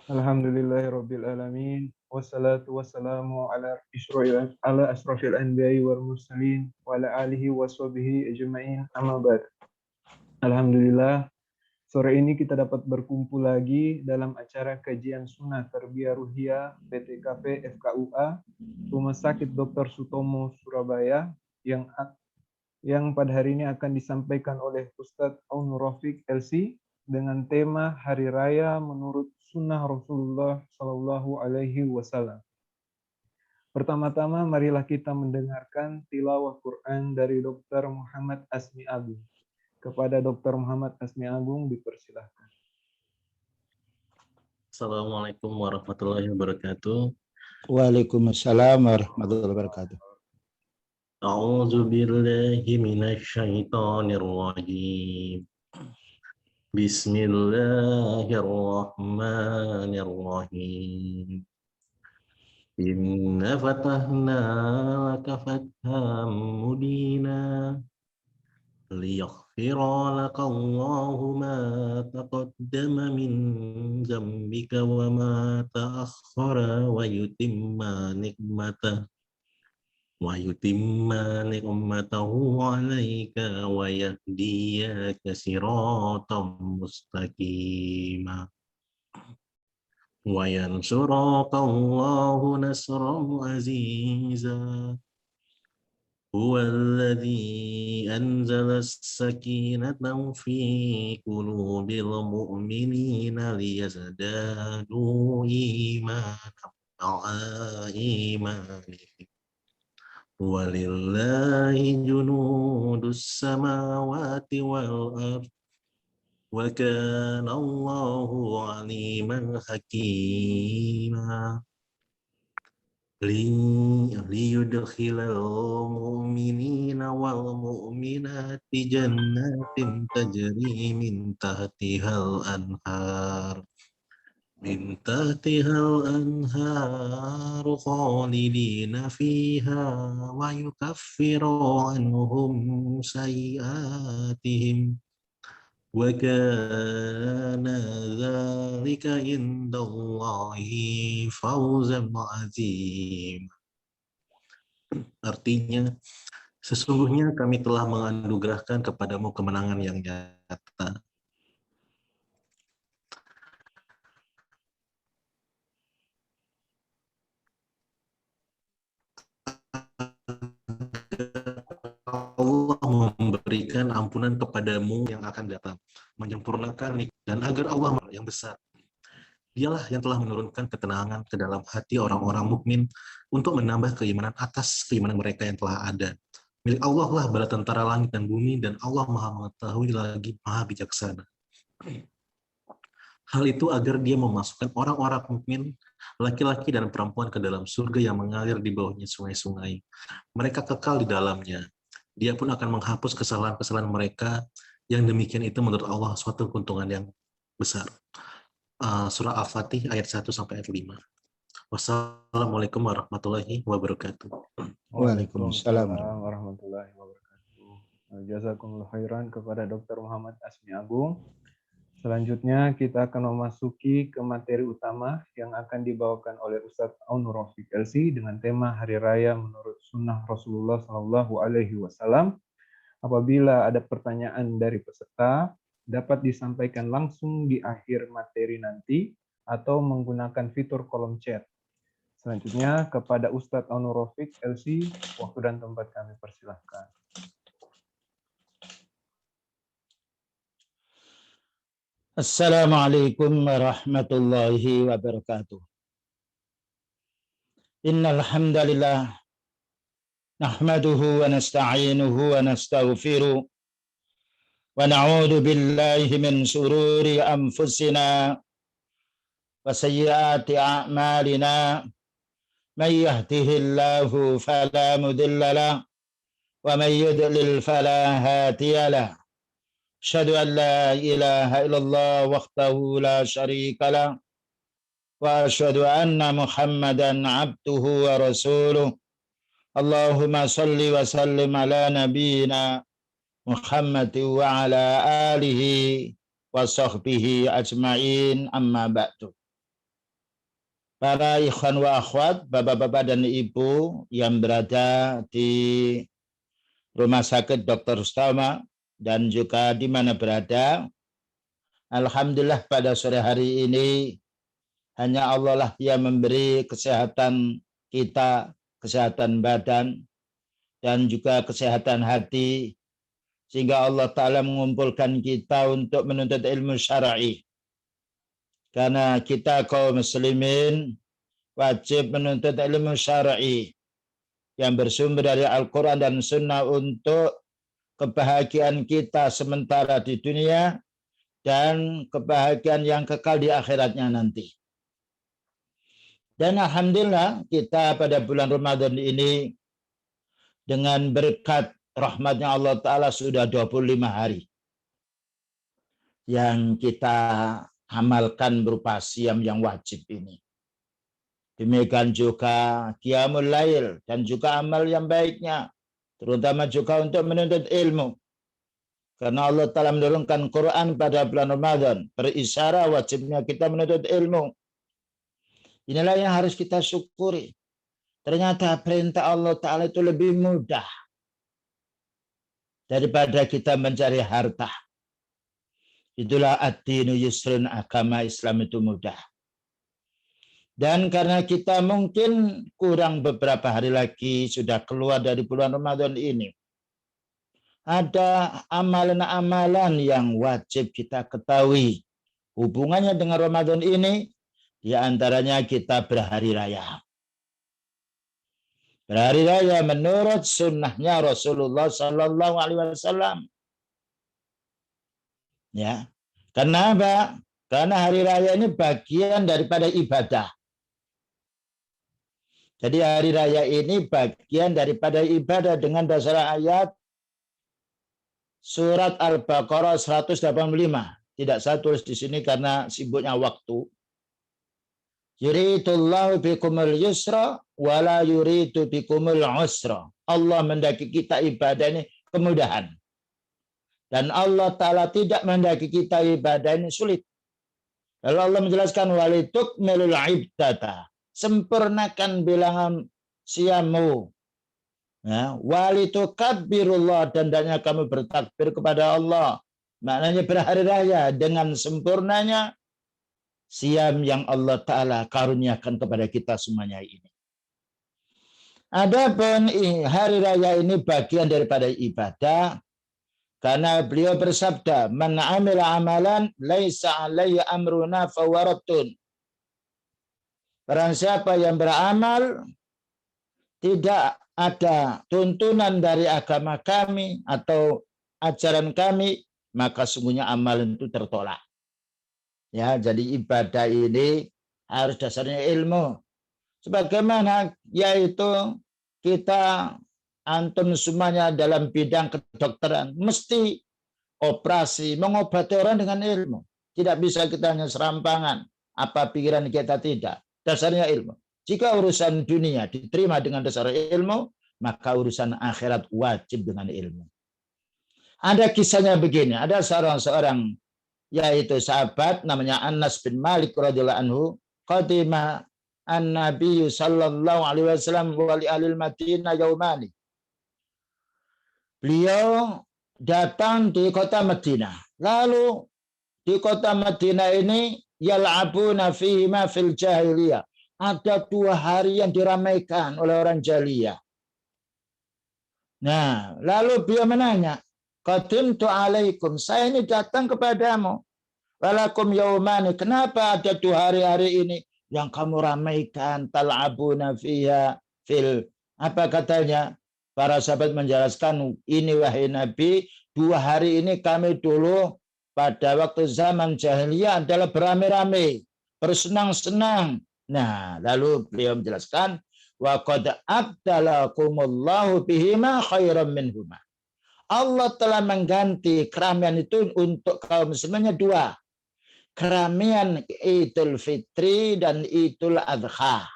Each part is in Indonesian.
Alhamdulillahirabbil alamin wassalatu wassalamu ala asrofil anbiya'i wal mursalin wa ala alihi washabihi ajmain amma ba'd. Alhamdulillah, sore ini kita dapat berkumpul lagi dalam acara kajian sunnah tarbiyah ruhiyah PTKP FKUA Rumah Sakit Dr. Sutomo Surabaya yang pada hari ini akan disampaikan oleh Ustadz Aunur Rafiq LC dengan tema Hari Raya menurut Sunnah Rasulullah Sallallahu Alaihi Wasallam. Pertama-tama, marilah kita mendengarkan tilawah Quran dari Dr. Muhammad Asmi Agung. Kepada Dr. Muhammad Asmi Agung dipersilahkan. Assalamualaikum warahmatullahi wabarakatuh. Waalaikumsalam warahmatullahi wabarakatuh. A'udzu billahi minasy syaithanir rajim. Bismillahirrahmanirrahim. Inna fatahna laka fatham mubina liyaghfira laka Allahu ma taqaddama min dzambika wa ma ta'akhkhara wa yutimma ni'matahu 'alaika wa yahdiyaka siratan mustaqima wa yansuraka Allahu nasran aziza huwallazi anzala as-sakinata fi qulubil mu'minina liyazdadu imanan ma'a imanihim walillahi junudus samawati wal ardh wa kana Allahu aliman hakima liyudkhilal mu'minina wal mu'minati jannatin tajri min tahtihal anhar khalidina fiha wa yukaffiru anhum sayi'atihim wa kana dzalika indallahi fawzan 'azim. Artinya, sesungguhnya kami telah menganugerahkan kepadamu kemenangan yang nyata. Allah memberikan ampunan kepadamu yang akan datang, menyempurnakan nikmat, dan agar Allah yang besar. Dialah yang telah menurunkan ketenangan ke dalam hati orang-orang mukmin untuk menambah keimanan atas keimanan mereka yang telah ada. Milik Allah lah bala tentara langit dan bumi, dan Allah Maha mengetahui lagi Maha bijaksana. Hal itu agar dia memasukkan orang-orang mukmin, laki-laki dan perempuan ke dalam surga yang mengalir di bawahnya sungai-sungai. Mereka kekal di dalamnya. Dia pun akan menghapus kesalahan-kesalahan mereka, yang demikian itu menurut Allah suatu keuntungan yang besar. Surah Al-Fatih ayat 1 sampai ayat 5. Wassalamualaikum warahmatullahi wabarakatuh. Waalaikumsalam warahmatullahi wabarakatuh. Jazakumullah khairan kepada Dr. Muhammad Asmi Agung. Selanjutnya kita akan memasuki ke materi utama yang akan dibawakan oleh Ustadz Aunur Rafiq LC dengan tema Hari Raya menurut Sunnah Rasulullah Sallallahu Alaihi Wasallam. Apabila ada pertanyaan dari peserta, dapat disampaikan langsung di akhir materi nanti atau menggunakan fitur kolom chat. Selanjutnya kepada Ustadz Aunur Rafiq LC, waktu dan tempat kami persilahkan. Assalamualaikum warahmatullahi wabarakatuh. Innal hamdalillah nahmaduhu wa nasta'inuhu wa nastaghfiruh wa na'udzu billahi min shururi anfusina wa sayyiati a'malina may yahdihillahu fala mudilla lahu wa may yudlil fala hadiya lahu. Asyhadu an la ilaha illallah wahdahu la syarika lah wa asyhadu anna Muhammadan abduhu wa rasuluh. Allahumma salli wa sallim ala nabiyyina Muhammad wa ala alihi wa sahbihi ajma'in, amma ba'du. Para ikhwan wa akhwat, bapak-bapak dan ibu yang berada di Rumah Sakit Dr. Rustama dan juga di mana berada, alhamdulillah pada sore hari ini hanya Allah lah yang memberi kesehatan kita, kesehatan badan dan juga kesehatan hati, sehingga Allah Ta'ala mengumpulkan kita untuk menuntut ilmu syar'i. Karena kita kaum muslimin wajib menuntut ilmu syar'i yang bersumber dari Al-Quran dan Sunnah untuk kebahagiaan kita sementara di dunia dan kebahagiaan yang kekal di akhiratnya nanti. Dan alhamdulillah kita pada bulan Ramadan ini dengan berkat rahmatnya Allah Ta'ala sudah 25 hari yang kita amalkan berupa siam yang wajib ini. Demikian juga qiyamul lail dan juga amal yang baiknya, terutama juga untuk menuntut ilmu. Karena Allah Ta'ala menurunkan Quran pada bulan Ramadan, berisyarah wajibnya kita menuntut ilmu. Inilah yang harus kita syukuri. Ternyata perintah Allah Ta'ala itu lebih mudah daripada kita mencari harta. Itulah ad-dinu yusrun, agama Islam itu mudah. Dan karena kita mungkin kurang beberapa hari lagi sudah keluar dari bulan Ramadan ini, ada amalan-amalan yang wajib kita ketahui hubungannya dengan Ramadan ini. Di antaranya kita berhari raya. Berhari raya menurut sunnahnya Rasulullah Sallallahu Alaihi Wasallam. Ya, kenapa? Karena hari raya ini bagian daripada ibadah. Jadi hari raya ini bagian daripada ibadah dengan dasar ayat surat Al-Baqarah 185. Tidak saya tulis di sini karena sibuknya waktu. Yuridullahu bikumul yusra wala yuridu bikumul usra. Allah mendaki kita ibadah ini kemudahan. Dan Allah Ta'ala tidak mendaki kita ibadah ini sulit. Lalu Allah menjelaskan walitukmilul iddata. Sempurnakan bilangan siamu. Ya, walitukabbirullah, dan hendaknya kamu bertakbir kepada Allah. Maknanya berhari raya dengan sempurnanya siam yang Allah Ta'ala karuniakan kepada kita semuanya ini. Adapun hari raya ini bagian daripada ibadah, karena beliau bersabda, man amila amalan laisa alaihi amruna fawaratun. Barang siapa yang beramal tidak ada tuntunan dari agama kami atau ajaran kami, maka sungguhnya amalan itu tertolak. Ya, jadi ibadah ini harus dasarnya ilmu. Sebagaimana yaitu kita antum semuanya dalam bidang kedokteran mesti operasi mengobati orang dengan ilmu. Tidak bisa kita hanya serampangan apa pikiran kita, tidak. Dasarnya ilmu. Jika urusan dunia diterima dengan dasar ilmu, maka urusan akhirat wajib dengan ilmu. Ada kisahnya begini, ada seorang yaitu sahabat namanya Anas bin Malik radhiyallahu anhu, qadima an-nabiy sallallahu alaihi wasallam wa li ahli Madinah yaumani. Beliau datang di kota Madinah. Lalu di kota Madinah ini yal'abuna fihi ma fil jahiliyah. Ada 2 hari yang diramaikan oleh orang jahiliyah. Nah, lalu beliau menanya, qadimtu alaikum, saya ini datang kepadamu. Walakum yaumani, kenapa ada 2 hari-hari ini yang kamu ramaikan, tal'abuna fiha fil, apa katanya? Para sahabat menjelaskan, ini wahai Nabi, 2 hari ini kami dulu pada waktu zaman jahiliyah adalah beramai-ramai, bersenang-senang. Nah, lalu beliau menjelaskan, wa qad abdalakumullahu bihima khairan minhuma. Allah telah mengganti keramaian itu untuk kaum muslimin 2. Keramaian Idul Fitri dan Idul Adha.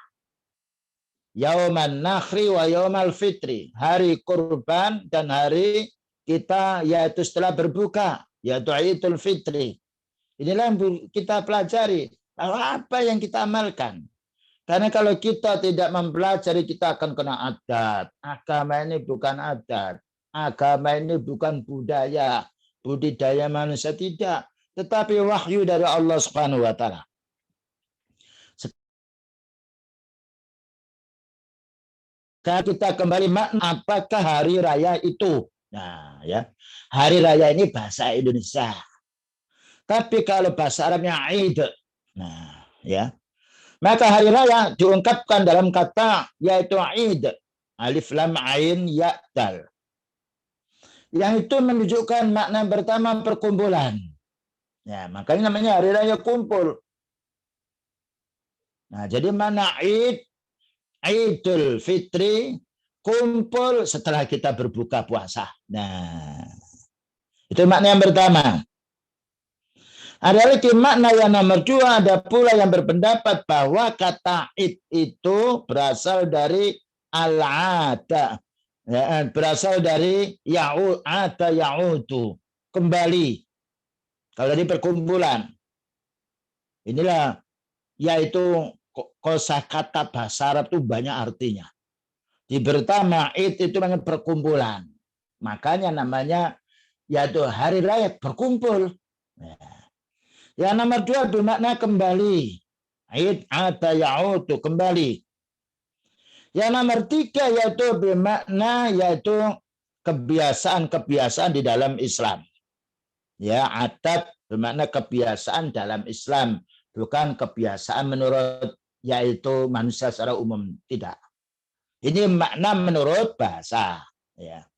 Yauman Nakhri wa Yaumal Fitri. Hari kurban dan hari kita yaitu setelah berbuka, yaitu Idul Fitri. Inilah yang kita pelajari. Lalu apa yang kita amalkan? Karena kalau kita tidak mempelajari, kita akan kena adat. Agama ini bukan adat. Agama ini bukan budaya. Budidaya manusia tidak. Tetapi wahyu dari Allah Subhanahu wa Ta'ala. Sekarang kita kembali makna apakah hari raya itu. Nah, ya. Hari raya ini bahasa Indonesia. Tapi kalau bahasa Arabnya Eid. Nah, ya. Maka hari raya diungkapkan dalam kata yaitu Eid. Alif lam ain ya dal. Yang itu menunjukkan makna pertama perkumpulan. Ya, makanya namanya hari raya kumpul. Nah, jadi mana Eid, Idul Fitri, kumpul setelah kita berbuka puasa. Nah, itu makna yang pertama. Ada lagi makna yang nomor dua, ada pula yang berpendapat bahwa kata id itu berasal dari al-ada, ya, berasal dari ya'u'ata ya'udu, kembali. Kalau dari perkumpulan, inilah yaitu kosakata bahasa Arab itu banyak artinya. Di pertama id itu namanya perkumpulan, makanya namanya yaitu hari raya berkumpul. Ya. Yang nomor dua bermakna kembali. Id ada ya'udu, kembali. Yang nomor tiga yaitu bermakna yaitu kebiasaan-kebiasaan di dalam Islam. Ya, adat bermakna kebiasaan dalam Islam, bukan kebiasaan menurut yaitu manusia secara umum, tidak. Ini makna menurut bahasa. Ya.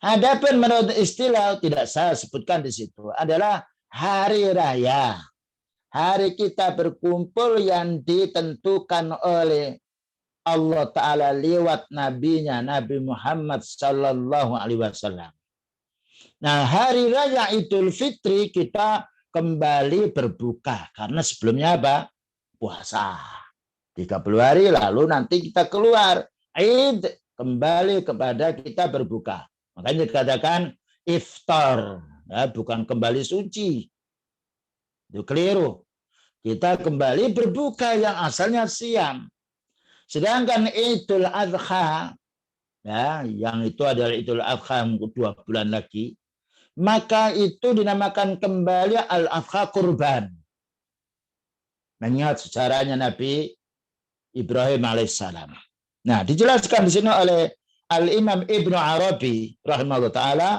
Adapun menurut istilah tidak saya sebutkan di situ adalah hari raya, hari kita berkumpul yang ditentukan oleh Allah Ta'ala lewat nabinya, Nabi Muhammad Sallallahu Alaihi Wasallam. Nah, hari raya Idul Fitri kita kembali berbuka, karena sebelumnya apa? Puasa. 30 hari lalu nanti kita keluar. Id kembali kepada kita berbuka. Makanya dikatakan iftar. Ya, bukan kembali suci. Itu keliru. Kita kembali berbuka yang asalnya siam. Sedangkan Idul Adha, ya, yang itu adalah Idul Adha 2 bulan lagi, maka itu dinamakan kembali Al-Adha kurban. Mengingat sejarahnya Nabi Ibrahim alaihissalam. Nah, dijelaskan di sini oleh Al-Imam Ibnu Arabi rahimahullah ta'ala,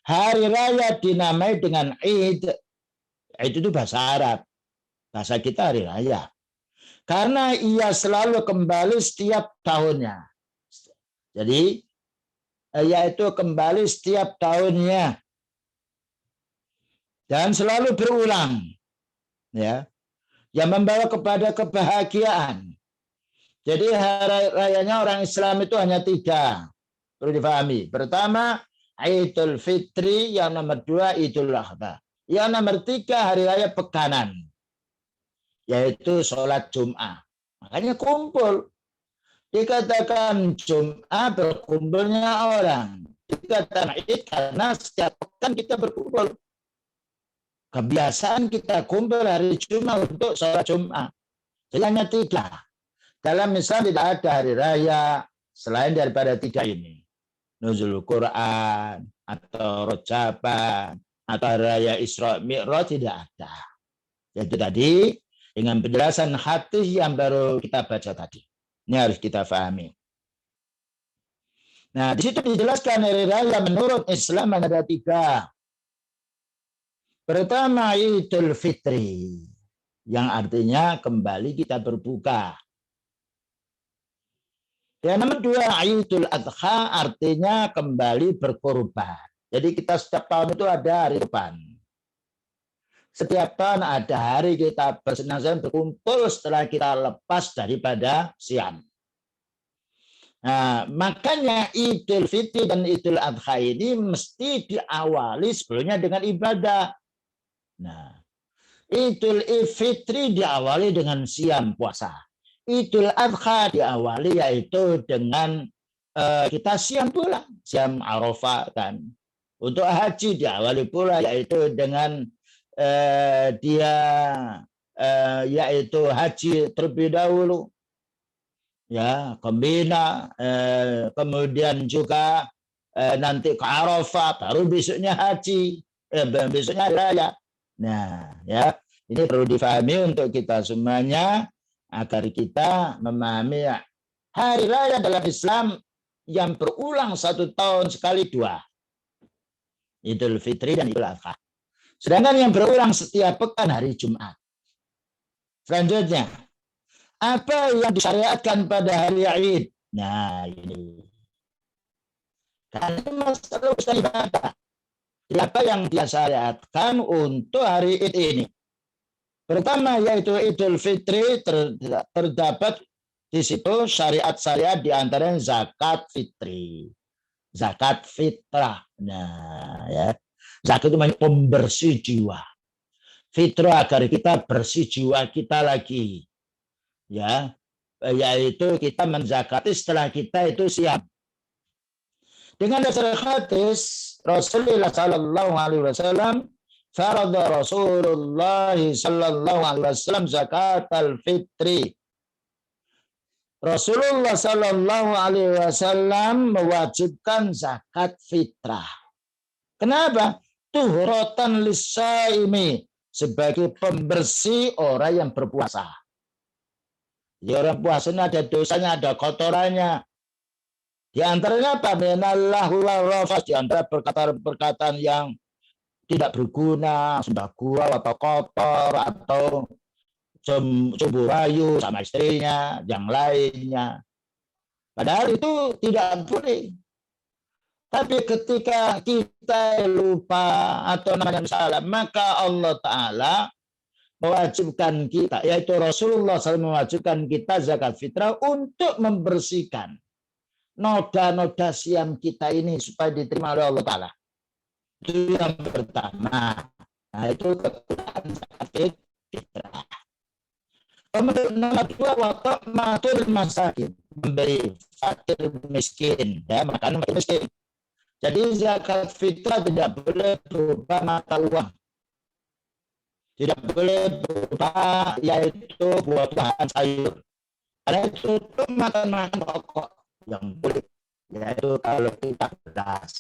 hari raya dinamai dengan Id. Id itu bahasa Arab. Bahasa kita hari raya. Karena ia selalu kembali setiap tahunnya. Jadi, yaitu kembali setiap tahunnya. Dan selalu berulang. Ya. Yang membawa kepada kebahagiaan. Jadi hari rayanya orang Islam itu hanya 3. Perlu difahami. Pertama, Idul Fitri, yang nomor 2 Idul Adha. Yang nomor 3 hari raya pekanan, yaitu sholat Jum'ah. Makanya kumpul. Dikatakan Jum'ah berkumpulnya orang. Dikatakan Id karena setiap pekan kita berkumpul. Kebiasaan kita kumpul hari Jum'ah untuk sholat Jum'ah. Jadi hanya 3. Dalam Islam tidak ada hari raya selain daripada 3 ini. Nuzul Quran, atau Rojaban, atau Raya Isra Mi'raj tidak ada. Itu tadi dengan penjelasan hadis yang baru kita baca tadi. Ini harus kita pahami. Nah, di situ dijelaskan hari raya menurut Islam ada 3. Pertama Idul Fitri, yang artinya kembali kita berbuka. Yang nomor 2 Idul Adha, artinya kembali berkorban. Jadi kita setiap tahun itu ada hari kurban. Setiap tahun ada hari kita bersenang-senang berkumpul setelah kita lepas daripada siam. Nah, makanya Idul Fitri dan Idul Adha ini mesti diawali sebelumnya dengan ibadah. Nah, Idul Fitri diawali dengan siam puasa. Idul Adha diawali yaitu dengan kita siam pula, siam Arafah kan. Untuk haji diawali pula yaitu dengan dia yaitu haji terlebih dahulu, ya, ke Mina, kemudian juga nanti ke Arafah, baru besoknya haji, besoknya hari raya. Nah, ya, ini perlu difahami untuk kita semuanya agar kita memahami ya, hari raya dalam Islam yang berulang 1 tahun sekali 2, Idul Fitri dan Idul Adha. Sedangkan yang berulang setiap pekan hari Jumat. Selanjutnya, apa yang disyariatkan pada hari Id? Nah, ini. Karena masalah urusan ibadah. Apa yang disyariatkan untuk hari Id ini? Pertama yaitu Idul Fitri, terdapat di situ syariat-syariat di antaranya zakat fitri, zakat fitrah. Nah, ya. Zakat itu pembersih jiwa. Fitrah agar kita bersih jiwa kita lagi. Ya, yaitu kita menzakati setelah kita itu siap. Dengan dasar hadis Rasulullah sallallahu alaihi wasallam, farada Rasulullah sallallahu alaihi wasallam zakatal fitri. Rasulullah sallallahu alaihi wasallam mewajibkan zakat fitrah. Kenapa? Tuhratan lisaimi, sebagai pembersih orang yang berpuasa. Jadi orang puasa ini ada dosanya, ada kotorannya. Di antaranya apa? Minallahu rafas, di antara perkataan-perkataan yang tidak berguna, sudah gurau atau kotor atau cemburu rayu sama istrinya, yang lainnya. Padahal itu tidak boleh. Tapi ketika kita lupa atau namanya salah, maka Allah Ta'ala mewajibkan kita, yaitu Rasulullah SAW mewajibkan kita zakat fitrah untuk membersihkan noda-noda siam kita ini supaya diterima oleh Allah Ta'ala. Itu yang pertama. Nah, itu keutamaan zakat fitrah. Kemudian nomor 2, waktu matur masakin, memberi fakir miskin, ya, makanan fakir miskin. Jadi zakat fitrah tidak boleh berupa mata uang. Tidak boleh berupa yaitu buah-buahan sayur. Karena itu makan pokok yang boleh. Yaitu kalau kita beras,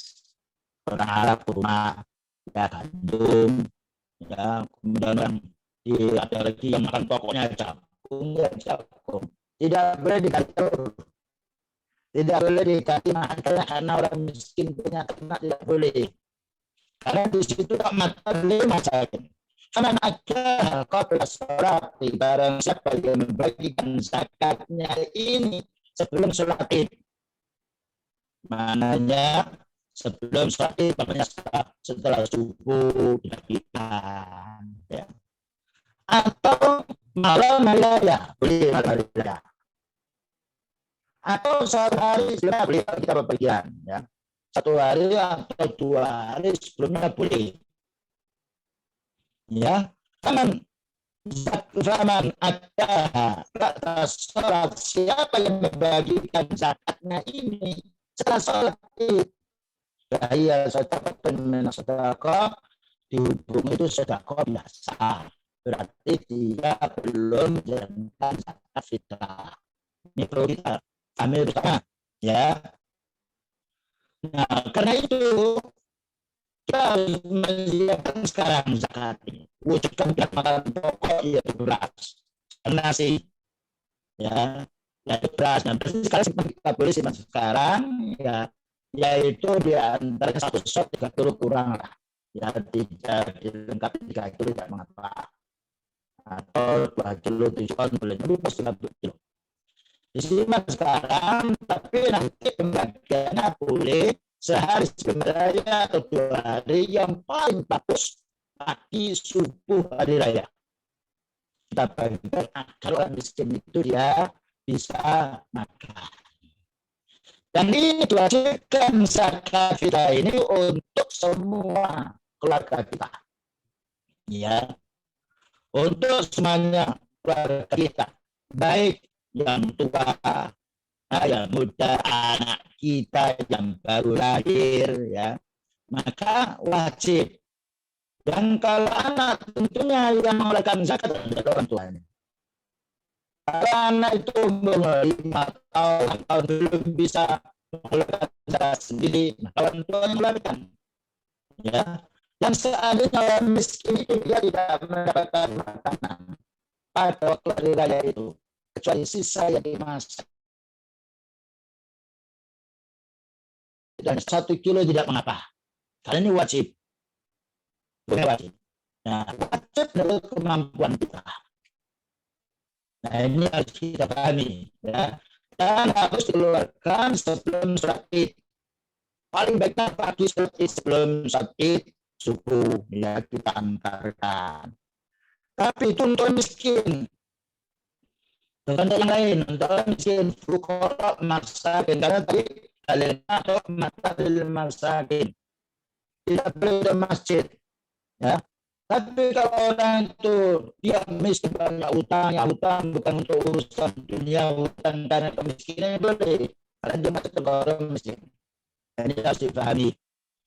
orang Arab rumah, ya gandum, ya kemudian ada lagi yang makan pokoknya jagung, ya jagung. Tidak boleh dikasih. Tidak boleh dikasih makan karena orang miskin punya ternak, tidak boleh. Karena di situ tak mata lima sakin. Karena ada qabla sholat, barang siapa yang membagikan zakatnya ini sebelum sholat Id. Mananya sebelum sholat Id, makanya setelah subuh dibagikan. Ya. Atau malam raya, boleh malam raya. Atau 1 hari sebelumnya boleh kita berpergian, ya. 1 hari atau 2 hari sebelumnya boleh. Ya, zaman ada atas sholat, siapa yang membagikan zakatnya ini setelah sholat Id, ya sedekah dihubung itu sedekah biasa, berarti dia belum menjalankan zakat fitrah. Ini perlu kita ambil bersama, ya. Nah, karena itu kita harus menyiapkan sekarang zakat ini. Wujudkan makanan pokok yaitu beras, nasi, ya, yaitu beras. Nah, sekarang kita boleh simpan sekarang, ya, yaitu di antara 1 shot 3 kilo kurang lah, ya, tidak dilengkapi 3 kilo tidak mengapa, atau 2 kilo 7 on boleh, tapi pas 3 kilo. Disimpan sekarang, tapi nanti pembagiannya boleh sehari sebelum raya atau 2 hari, yang paling bagus pagi subuh hari raya. Kita bagikan agar orang miskin itu dia bisa makan. Dan ini diwajibkan zakat fitrah ini untuk semua keluarga kita. Ya. Untuk semuanya keluarga kita. Baik yang tua, yang muda, anak kita yang baru lahir, ya, maka wajib Dan kalau anak tentunya yang mengeluarkan zakat adalah orang tuanya. Kalau anak itu umur 5 tahun atau belum bisa mengeluarkan zakat sendiri, maka orang tuanya mengeluarkan. Ya. Dan seandainya orang miskin itu dia tidak mendapatkan makanan pada waktu hari raya itu, kecuali sisa yang dimasak. Dan 1 kilo tidak mengapa, karena ini wajib. Bukan wajib. Nah, wajib menurut kemampuan kita. Nah, ini harus kita pahami. Ya. Dan harus dikeluarkan sebelum sholat Id. Paling baiknya pagi sholat Id, sebelum sholat Id subuh, ya kita antarkan. Tapi itu untuk miskin. Bukan untuk yang lain, untuk miskin, fukara, masakin. Karena tadi dalilnya atau matalil masakin. Tidak boleh di masjid. Ya. Tapi kalau orang itu dia miskin banyak utang bukan untuk urusan dunia, utang karena kemiskinan boleh. Karena dia masuk ke orang miskin. Ini harus dipahami.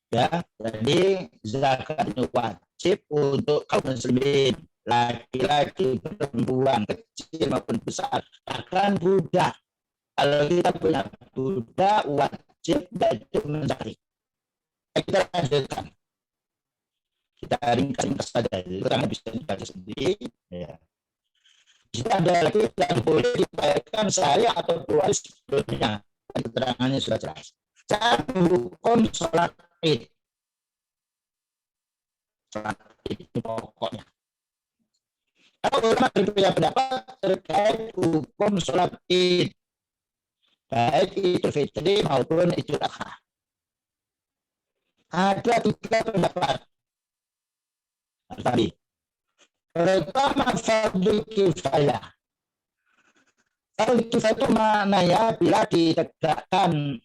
Ya, jadi zakat itu wajib untuk kaum muslimin, laki-laki, perempuan, kecil maupun besar, bahkan budak. Kalau kita punya budak wajib itu mencari. Kita lanjutkan. Kita ringkas saja, karena bisa dicari sendiri. Ya. Jika ada lagi yang boleh dibayarkan sehari atau 2 hari sebelumnya, keterangannya sudah jelas. Satu, hukum sholat Id. Sholat Id itu pokoknya. Kalau ulama berbeda pendapat terkait hukum sholat Id, baik Idul Fitri maupun Idul Adha. Ada 3 pendapat. Tadi, pertama fardu kifayah. Fardu kifayah itu maknanya bila ditegakkan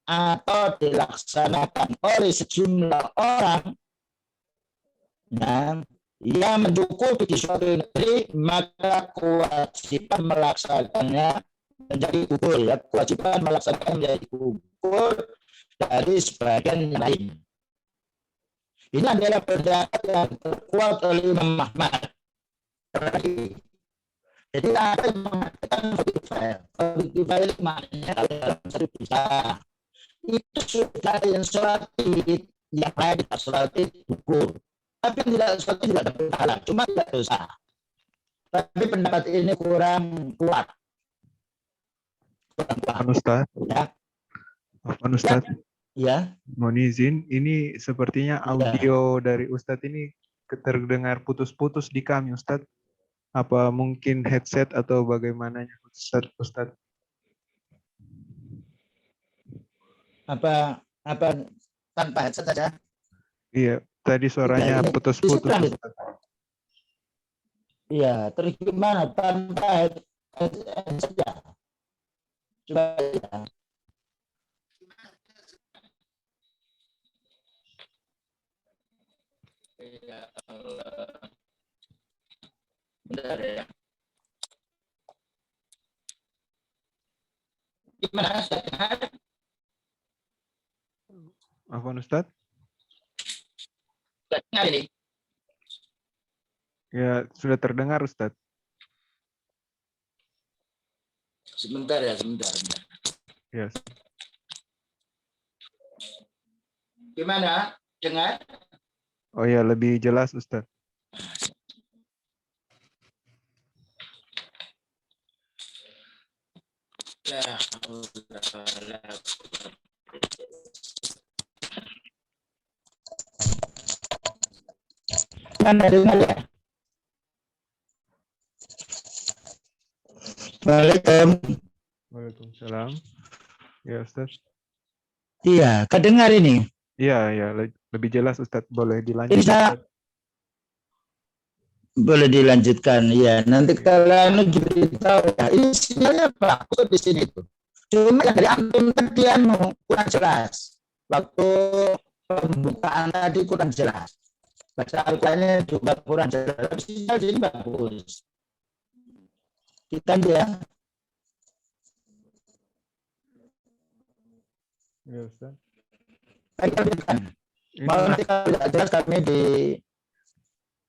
atau dilaksanakan oleh sejumlah orang dan yang mencukupi di suatu negeri, maka kewajiban melaksanakannya menjadi gugur. Ya, kewajiban melaksanakannya menjadi gugur dari sebagian yang lain. Ini adalah pendapat yang terkuat oleh Imam Ahmad. Jadi ada yang mengatakan fardu kifayah maknanya kalau dalam satu bisa itu sudah yang sholat Id, yang lain tidak sholat Id gugur. Tapi yang tidak sholat Id tidak dapat pahala, cuma tidak dosa. Tapi pendapat ini kurang kuat. Ustaz. Ya. Ustaz. Ya. Mohon izin, ini sepertinya audio dari Ustadz ini terdengar putus-putus di kami, Ustadz. Apa mungkin headset atau bagaimananya, Ustadz? Apa tanpa headset saja? Iya, tadi suaranya putus-putus. Iya, terus gimana tanpa headset saja? Coba ya. Bentar ya. Gimana Ustaz? Apa Ustaz? Dengar ini. Ya, sudah terdengar Ustaz. Sebentar ya, sebentar. Yes. Gimana? Dengar? Oh ya, lebih jelas Ustaz. Mana dengar ya? Waalaikumsalam. Ya Ustaz. Iya, kedengar ini. Iya, lebih jelas Ustaz. Boleh dilanjutkan. Bisa. Boleh dilanjutkan, ya. Nanti kalian diberitahu. Ya, ini sinyalnya bagus di sini tuh. Cuma yang dari antum tadi kurang jelas. Waktu pembukaan tadi kurang jelas. Baca Al-Qurannya juga kurang jelas. Sinyal di sini bagus. Kita ya. Ya Ustaz. Kalau nanti kalau tidak jelas kami di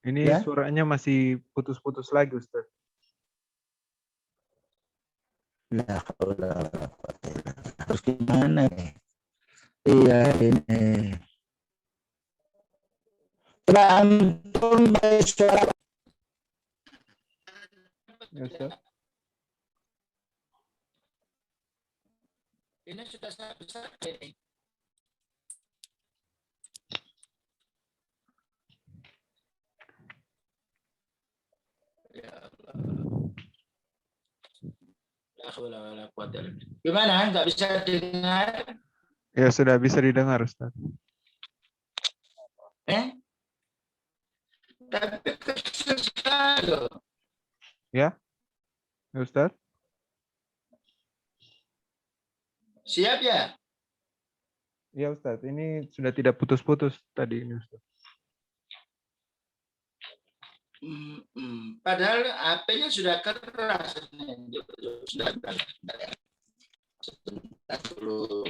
Ini Ya. suaranya masih putus-putus lagi, Ustaz. La haula wala quwata illa billah. Harus gimana nih? Iya ini. Coba antum beri suara. Ya, Ustaz. Ini sudah sangat besar ini. Ya Allah. La haula wala quwata illa billah. Gimana? Nggak bisa dengar? Ya, sudah bisa didengar, Ustaz. Tapi kecil sekali loh. Ya, Ustaz. Siap ya? Ya, Ustaz. Ini sudah tidak putus-putus tadi ini, Ustaz. Padahal HP-nya sudah keras. Sudah keras. Sebentar dulu.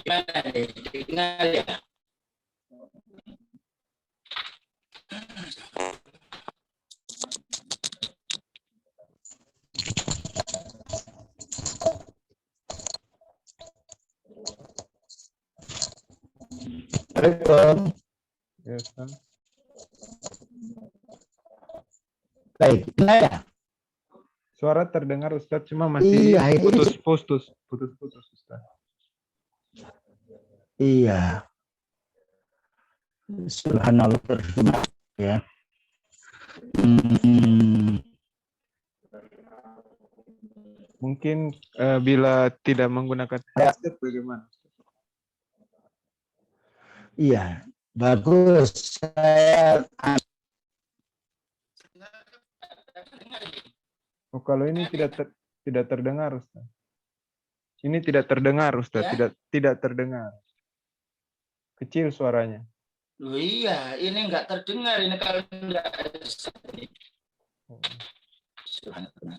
Gimana nih? Dengar ya? Assalamualaikum. Ya, Ustaz. Baik, dengar ya? Suara terdengar, Ustaz, cuma masih Iya, ini- putus-putus, Ustaz. Iya. Subhanallah berjumlah ya. Mungkin bila tidak menggunakan headset bagaimana? Iya, bagus. Oh, kalau ini tidak terdengar, Ustaz. Ini tidak terdengar, Ustaz. Ya? Tidak terdengar. Kecil suaranya. Loh iya, ini enggak terdengar ini kalau enggak. Subhanallah.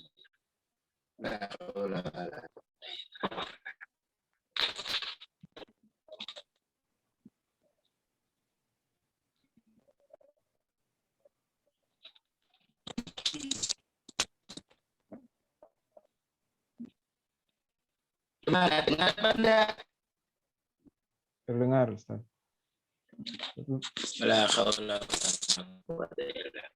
Gimana, dengar apa enggak? Terdengar, Ustaz. La haula wala quwwata illa billah.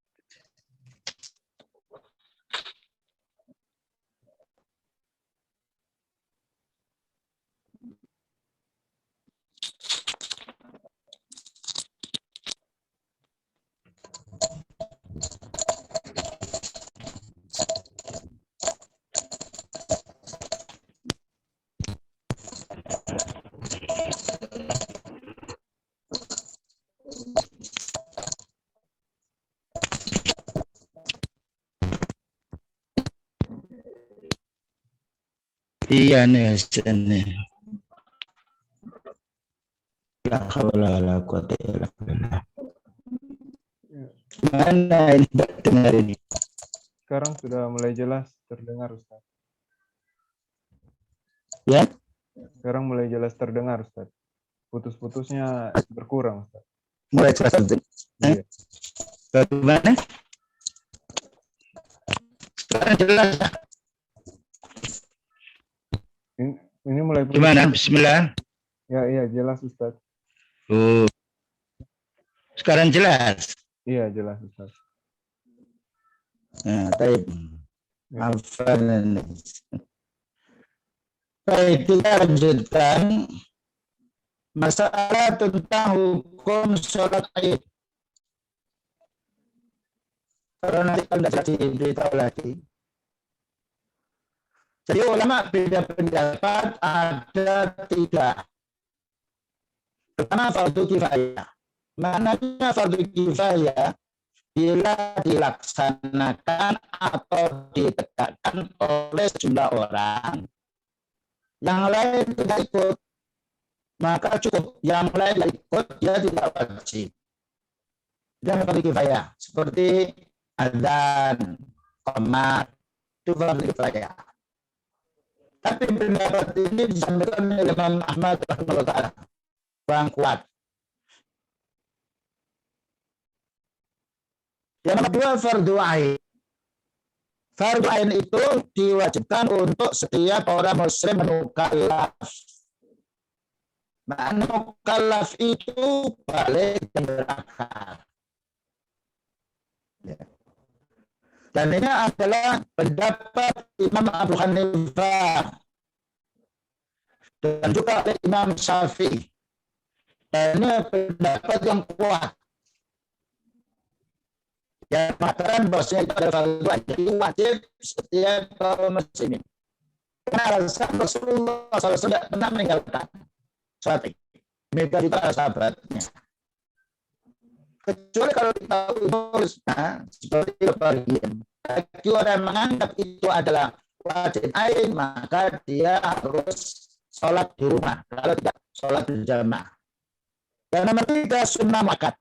Iya nih, sini. La haula wala quwwata illa billah. Mana ini dengar ini? Sekarang sudah mulai jelas terdengar, Ustaz. Ya? Sekarang mulai jelas terdengar, Ustaz. Putus-putusnya berkurang, Ustaz. Mulai jelas. Iya. Bagaimana? Sekarang jelas. Ini mulai putus. Gimana? Bismillah. Ya, iya, jelas, Ustaz. Oh. Sekarang jelas. Iya, jelas, Ustaz. Nah, baik. Ya. Hafal. Baik, kita lanjutkan masalah tentang hukum sholat Id. Karena nanti kalau tidak diberitahu lagi. Jadi ulama beda pendapat ada 3. Pertama fardu kifayah. Maknanya fardu kifayah bila dilaksanakan atau ditegakkan oleh sejumlah orang, yang lain tidak ikut, maka cukup. Yang lain tidak ikut, dia tidak wajib. Dan fardu kifayah seperti adzan, qomat, itu fardu kifayah. Tapi pendapat ini disampaikan oleh Imam Ahmad rahimahullah taala, kurang kuat. Yang kedua, fardu ain. Fardu ain itu diwajibkan untuk setiap orang muslim mukallaf. Mukallaf itu balik dan berakal. Ya. Dan ini adalah pendapat Imam Abu Hanifah dan juga oleh Imam Syafi'i. Dan ini pendapat yang kuat. Yang mengatakan bahwasanya itu adalah fardu ain, jadi wajib setiap kaum muslimin. Karena alasan Rasulullah SAW tidak pernah meninggalkan sholat id. Mereka juga sahabatnya. Kecuali kalau kita urus, seperti kepergian. Bagi orang yang menganggap itu adalah wajib ain, maka dia harus sholat di rumah. Kalau tidak, sholat berjamaah. Yang nomor 3, sunnah muakkad.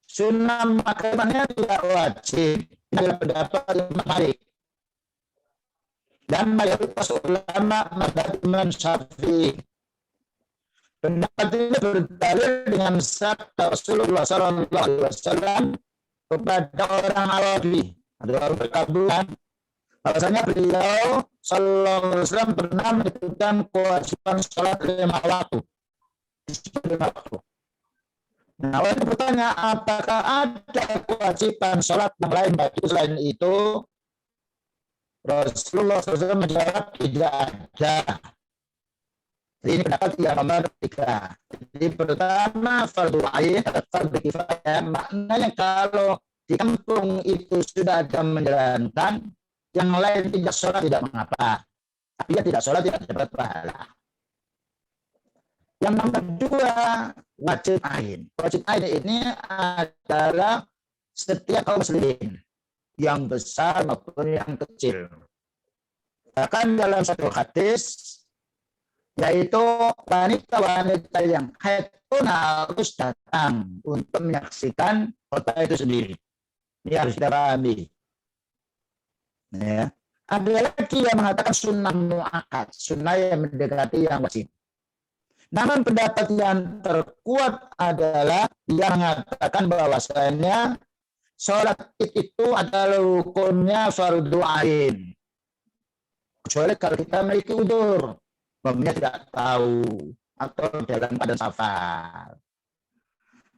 Sunnah muakkadnya tidak wajib. Ini adalah pendapat Imam Malik. Dan mayoritas ulama mazhab Imam Syafi'i. Pendapat ini berdalil dengan sabda Rasulullah SAW kepada orang Arabi atau orang perkampungan, bahwasanya beliau Sallallahu Alaihi Wasallam pernah menyebutkan kewajiban sholat 5 waktu. Nah, orang bertanya, apakah ada kewajiban sholat yang lain bagi selain itu? Rasulullah SAW menjawab, tidak ada. Ini pendapat yang nomor 3. Jadi pertama, fardu ain, fardu kifayah. Maknanya kalau di kampung itu sudah ada menjalankan, yang lain tidak sholat tidak mengapa. Tapi yang tidak sholat tidak dapat pahala. Yang nomor 2, wajib ain. Wajib ain ini adalah setiap kaum muslimin, yang besar maupun yang kecil. Bahkan dalam satu hadis, yaitu wanita-wanita yang haid pun harus datang untuk menyaksikan kota itu sendiri. Ini harus kita pahami. Ya. Ada lagi yang mengatakan sunnah muakkad, sunnah yang mendekati yang wajib. Namun pendapat yang terkuat adalah yang mengatakan bahwasanya sholat itu adalah hukumnya fardu ain. Kecuali kalau kita memiliki udzur, umpamanya tidak tahu atau dalam keadaan safar.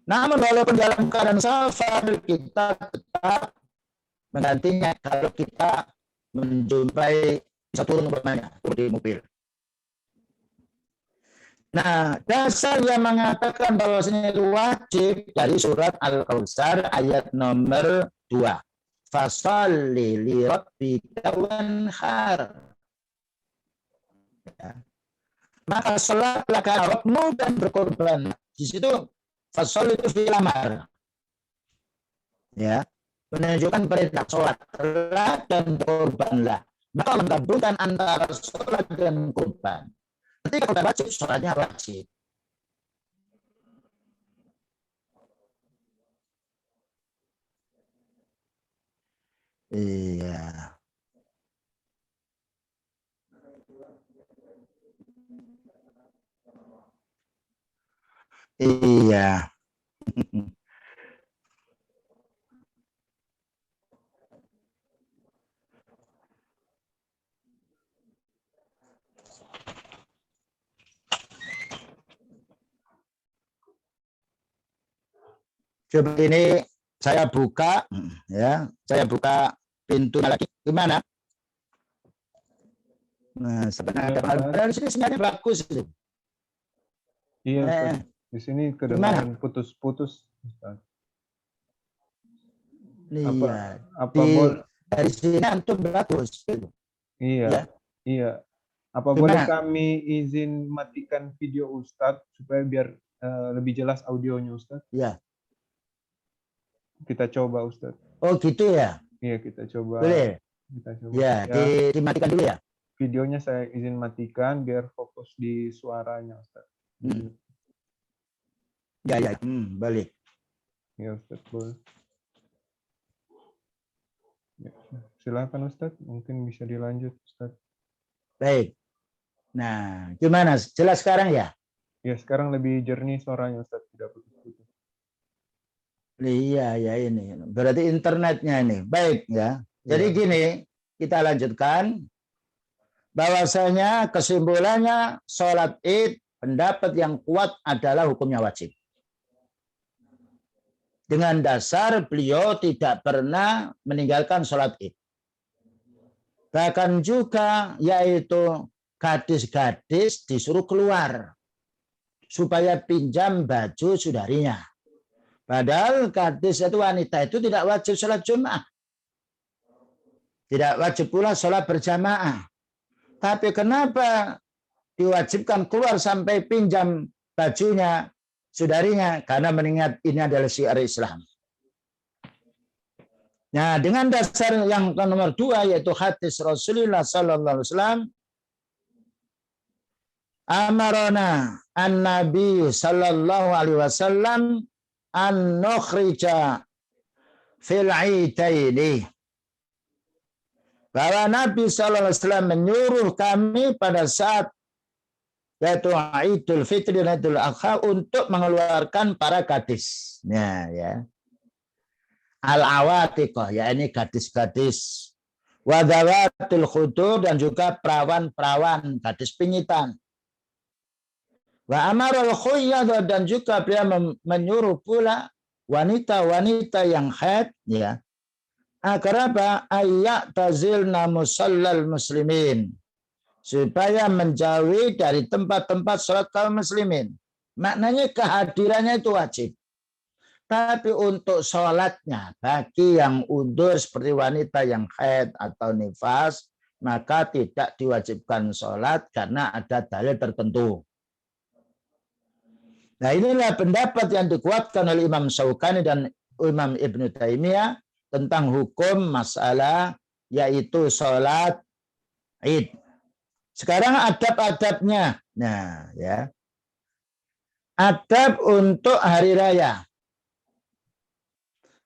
Namun walaupun dalam keadaan safar, kita tetap menggantinya kalau kita menjumpai bisa turun umpamanya di mobil. Nah, dasar yang mengatakan bahwasanya itu wajib dari surat Al-Kautsar ayat nomor 2. Fasholli li rabbika wanhar. Ya. Maka sholatlah karena Rabbmu dan berkorban. Di situ fasholli itu fi'il amar. Ya, menunjukkan perintah sholatlah dan berkorbanlah. Maka menggabungkan antara sholat dan korban. Ketika kita wajib, sholatnya wajib. Iya. Iya. Coba ini saya buka, ya, saya buka pintunya lagi. Gimana? Nah, sebenarnya dari sini sebenarnya bagus itu. Iya, Ustaz. Di sini kedengaran putus-putus, Ustaz. Iya. Apa boleh? Dari sini antum bagus. Gitu. Iya, Ya. iya. Apa boleh kami izin matikan video Ustadz supaya biar lebih jelas audionya, Ustadz? Ya. Kita coba Ustaz. Oh gitu ya. Iya, kita coba. Boleh. Kita coba. Ya, dimatikan dulu ya. Videonya saya izin matikan biar fokus di suaranya Ustaz. Ya. Balik. Ya Ustaz, boleh. Ya, silakan Ustaz, mungkin bisa dilanjut Ustaz. Baik. Nah, gimana? Jelas sekarang ya? Ya, sekarang lebih jernih suaranya Ustaz, tidak putus-putus. Iya, ya ini. Berarti internetnya ini. Baik ya. Jadi Ya. gini, kita lanjutkan. Bahwasanya kesimpulannya sholat id, pendapat yang kuat adalah hukumnya wajib. Dengan dasar beliau tidak pernah meninggalkan sholat id. Bahkan juga yaitu gadis-gadis disuruh keluar supaya pinjam baju saudarinya. Padahal gadis itu wanita itu tidak wajib sholat Jumat. Tidak wajib pula sholat berjamaah. Tapi kenapa diwajibkan keluar sampai pinjam bajunya saudarinya? Karena mengingat ini adalah syiar Islam. Nah, dengan dasar yang nomor 2 yaitu hadis Rasulullah sallallahu alaihi wasallam, amarona an-nabi sallallahu alaihi wasallam an nukhrija fil idaini. Bahwa Nabi sallallahu alaihi wasallam menyuruh kami pada saat yaitu Idul Fitri dan Idul Adha untuk mengeluarkan para gadis. Ya. Al-awatiqah, ya ini gadis-gadis. Wadawatul khudur dan juga perawan-perawan, gadis pingitan. Wa amarul khuyyadah dan juga beliau menyuruh pula wanita-wanita yang haid, ya. Agar apa? Ayat tazilna musallal muslimin. Supaya menjauhi dari tempat-tempat sholat kaum muslimin. Maknanya kehadirannya itu wajib. Tapi untuk sholatnya, bagi yang undur seperti wanita yang haid atau nifas, maka tidak diwajibkan sholat karena ada dalil tertentu. Nah, inilah pendapat yang dikuatkan oleh Imam Syaukani dan Imam Ibnu Taimiyah tentang hukum masalah yaitu sholat id. Sekarang adab-adabnya. Nah, ya. Adab untuk hari raya.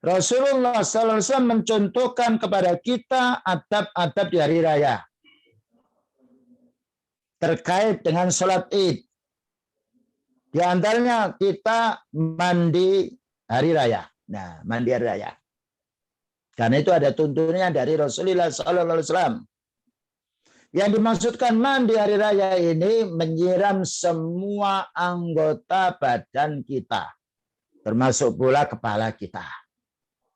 Rasulullah SAW mencontohkan kepada kita adab-adab di hari raya. Terkait dengan sholat id. Di antaranya kita mandi hari raya. Nah, mandi hari raya. Karena itu ada tuntunannya dari Rasulullah SAW. Yang dimaksudkan mandi hari raya ini menyiram semua anggota badan kita. Termasuk pula kepala kita.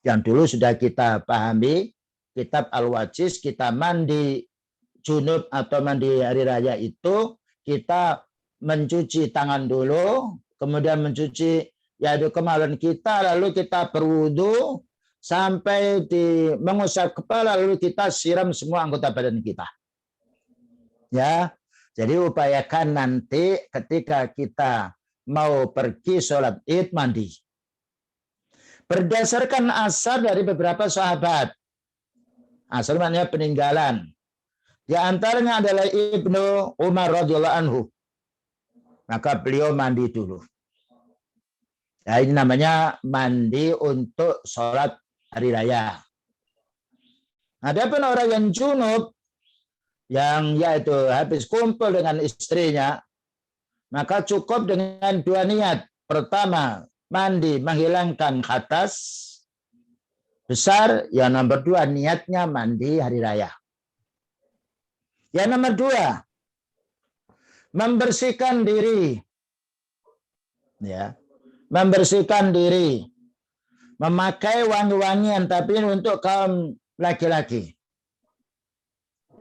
Yang dulu sudah kita pahami, kitab Al-Wajiz, kita mandi junub atau mandi hari raya itu, kita mencuci tangan dulu, kemudian mencuci yaitu kemaluan kita, lalu kita berwudu, sampai mengusap kepala, lalu kita siram semua anggota badan kita. Ya, jadi upayakan nanti ketika kita mau pergi sholat id mandi. Berdasarkan asar dari beberapa sahabat. Asar maknanya peninggalan. Di antaranya adalah Ibnu Umar radhiyallahu anhu. Maka beliau mandi dulu. Nah, ini namanya mandi untuk sholat hari raya. Adapun orang yang junub, yang yaitu habis kumpul dengan istrinya, maka cukup dengan 2 niat. Pertama, mandi menghilangkan khadas besar. Yang nomor 2, niatnya mandi hari raya. Yang nomor 2, membersihkan diri. Ya, membersihkan diri. Memakai wangi-wangian, tapi untuk kaum laki-laki.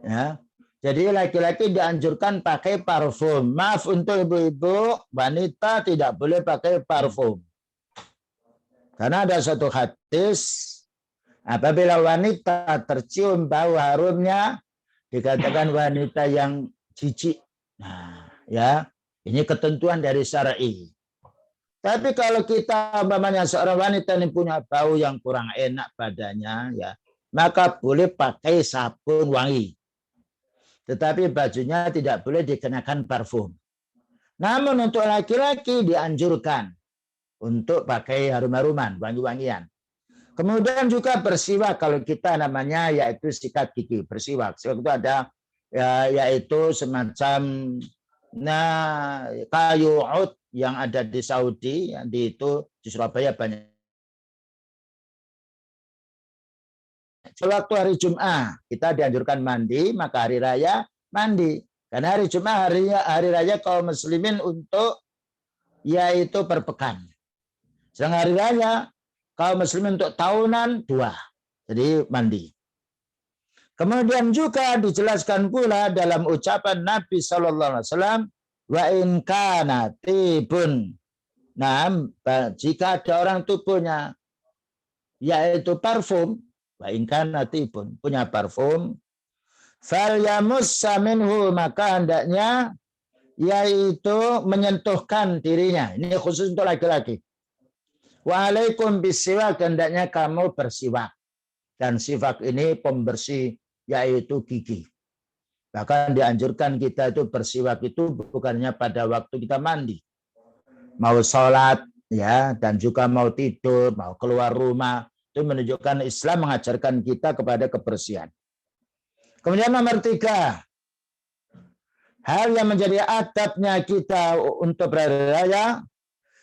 Ya. Jadi laki-laki dianjurkan pakai parfum. Maaf untuk ibu-ibu, wanita tidak boleh pakai parfum. Karena ada satu hadis, apabila wanita tercium bau harumnya, dikatakan wanita yang jijik. Nah, ya, ini ketentuan dari syar'i. Tapi kalau kita umpamanya seorang wanita ini punya bau yang kurang enak badannya, ya, maka boleh pakai sabun wangi. Tetapi bajunya tidak boleh dikenakan parfum. Namun untuk laki-laki dianjurkan untuk pakai harum-haruman, wangi-wangian. Kemudian juga bersiwak kalau kita namanya yaitu sikat gigi, bersiwak. Siwak itu ada ya, yaitu semacam kayu oud yang ada di Saudi, yang di Surabaya banyak. Waktu hari Jumat kita dianjurkan mandi, maka hari raya mandi. Karena hari Jumat hari raya kaum muslimin untuk yaitu per pekan. Sedangkan hari raya kaum muslimin untuk tahunan 2. Jadi mandi. Kemudian juga dijelaskan pula dalam ucapan Nabi SAW, wa in kana tibun. Nah, jika ada orang itu punya yaitu parfum, wa in kana tibun, punya parfum, fal yamussa minhu, maka hendaknya yaitu menyentuhkan dirinya. Ini khusus untuk laki-laki. Wa alaikum bisiwak, hendaknya kamu bersiwak. Dan siwak ini pembersih yaitu gigi. Bahkan dianjurkan kita itu bersiwak itu bukannya pada waktu kita mandi. Mau sholat, ya, dan juga mau tidur, mau keluar rumah. Itu menunjukkan Islam mengajarkan kita kepada kebersihan. Kemudian nomor 3. Hal yang menjadi adabnya kita untuk berhari raya,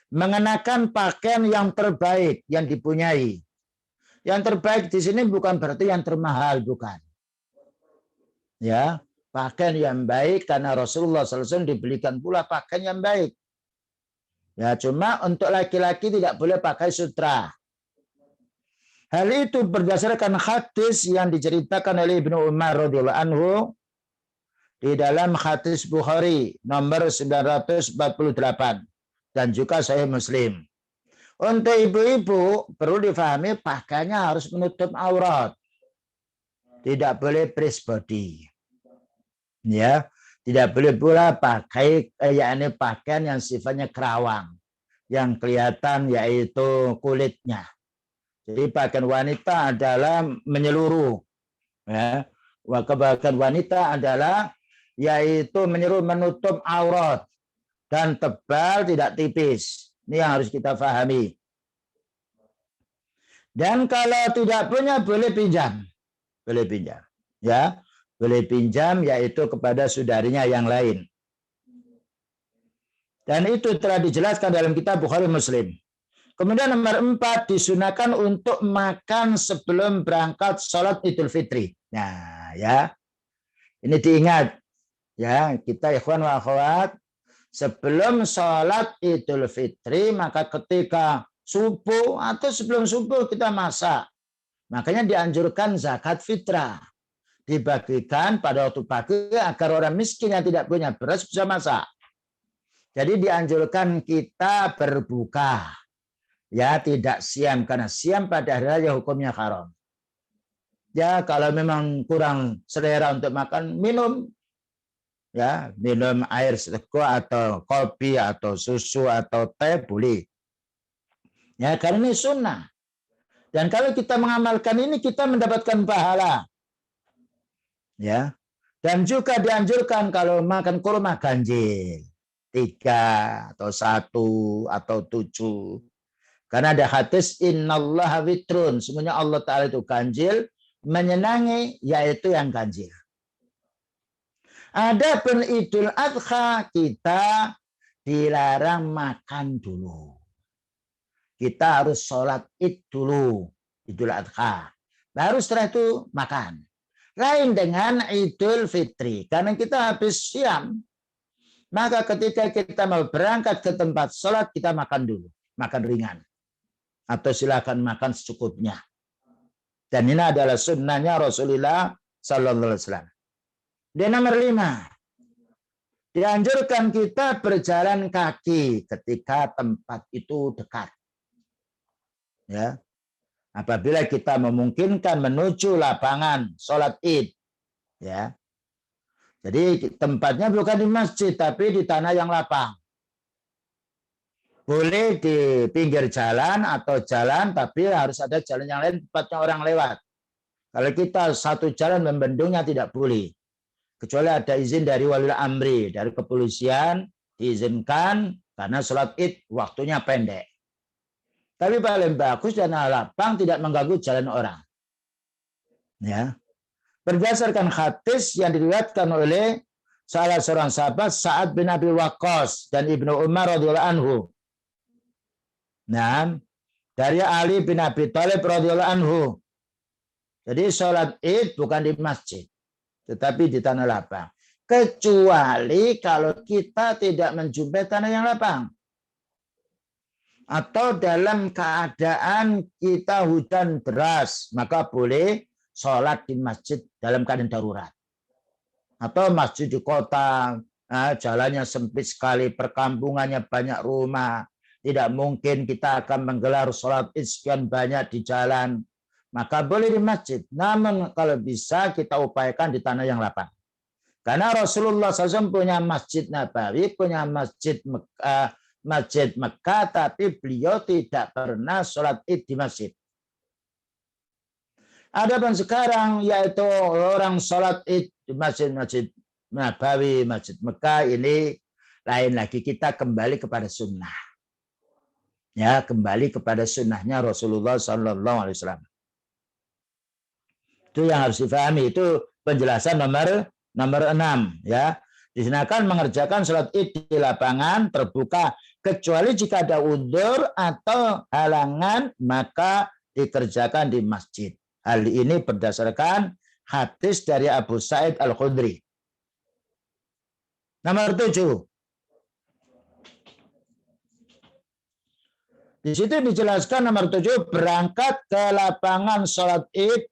mengenakan pakaian yang terbaik yang dipunyai. Yang terbaik di sini bukan berarti yang termahal, bukan. Ya, pakaian yang baik karena Rasulullah SAW dibelikan pula pakaian yang baik. Ya, cuma untuk laki-laki tidak boleh pakai sutra. Hal itu berdasarkan hadis yang diceritakan oleh Ibnu Umar radhiyallahu anhu di dalam hadis Bukhari nomor 948 dan juga Sahih Muslim. Untuk ibu-ibu perlu difahami pakaiannya harus menutup aurat. Tidak boleh breast body. Ya, tidak boleh pula pakai yakni pakaian yang sifatnya kerawang, yang kelihatan yaitu kulitnya. Jadi pakaian wanita adalah menyeluruh. Ya, pakaian wanita adalah yaitu menyeluruh, menutup aurat dan tebal, tidak tipis. Ini yang harus kita pahami. Dan kalau tidak punya boleh pinjam. Boleh pinjam. Ya, boleh pinjam yaitu kepada saudarinya yang lain. Dan itu telah dijelaskan dalam kitab Bukhari Muslim. Kemudian nomor 4, disunahkan untuk makan sebelum berangkat sholat Idul Fitri. Nah, ya. Ini diingat. Ya, kita ikhwan wa akhwat, sebelum sholat Idul Fitri, maka ketika subuh atau sebelum subuh kita masak. Makanya dianjurkan zakat fitrah. Dibagikan pada waktu pagi agar orang miskin yang tidak punya beras bisa masak. Jadi dianjurkan kita berbuka. Ya, tidak siam, karena siam pada hari raya hukumnya haram. Ya, kalau memang kurang selera untuk makan, minum. Ya, minum air seteko atau kopi atau susu atau teh boleh. Ya, karena ini sunnah. Dan kalau kita mengamalkan ini, kita mendapatkan pahala. Ya. Dan juga dianjurkan kalau makan kurma ganjil. 3 atau 1 atau 7. Karena ada hadis innallaha witrun, semuanya Allah Ta'ala itu ganjil, menyenangi yaitu yang ganjil. Adapun Idul Adha kita dilarang makan dulu. Kita harus sholat Id dulu, Idul Adha. Baru setelah itu makan. Lain dengan Idul Fitri, karena kita habis siam. Maka ketika kita mau berangkat ke tempat sholat, kita makan dulu, makan ringan. Atau silakan makan secukupnya. Dan ini adalah sunnahnya Rasulullah Sallallahu Alaihi Wasallam. Dan nomor 5, dianjurkan kita berjalan kaki ketika tempat itu dekat. Ya, apabila kita memungkinkan menuju lapangan sholat Id, ya. Jadi tempatnya bukan di masjid, tapi di tanah yang lapang. Boleh di pinggir jalan atau jalan, tapi harus ada jalan yang lain tempatnya orang lewat. Kalau kita satu jalan membendungnya tidak boleh. Kecuali ada izin dari wali amri, dari kepolisian, diizinkan karena sholat id waktunya pendek. Tapi paling bagus dan lapang tidak mengganggu jalan orang. Ya. Berdasarkan hadis yang diriwayatkan oleh salah seorang sahabat Sa'ad bin Abi Waqqas dan Ibnu Umar radhiyallahu anhu. Nah, dari Ali bin Abi Thalib radhiyallahu anhu. Jadi sholat id bukan di masjid, tetapi di tanah lapang. Kecuali kalau kita tidak menjumpai tanah yang lapang. Atau dalam keadaan kita hujan deras, maka boleh sholat di masjid dalam keadaan darurat. Atau masjid di kota, jalannya sempit sekali, perkampungannya banyak rumah, tidak mungkin kita akan menggelar sholat id sekian banyak di jalan, maka boleh di masjid. Namun kalau bisa kita upayakan di tanah yang lapang. Karena Rasulullah SAW punya masjid Nabawi, punya masjid Mekah, tapi beliau tidak pernah sholat id di masjid. Adapun sekarang yaitu orang sholat id di masjid-masjid Nabawi, masjid Mekah, ini lain lagi, kita kembali kepada sunnah. Ya, kembali kepada sunnahnya Rasulullah SAW. Itu yang harus difahami. Itu penjelasan nomor 6. Ya, disunahkan mengerjakan sholat id di lapangan terbuka kecuali jika ada udzur atau halangan, maka dikerjakan di masjid. Hal ini berdasarkan hadis dari Abu Sa'id Al-Khudri. Nomor 7. Di situ dijelaskan nomor 7, berangkat ke lapangan sholat id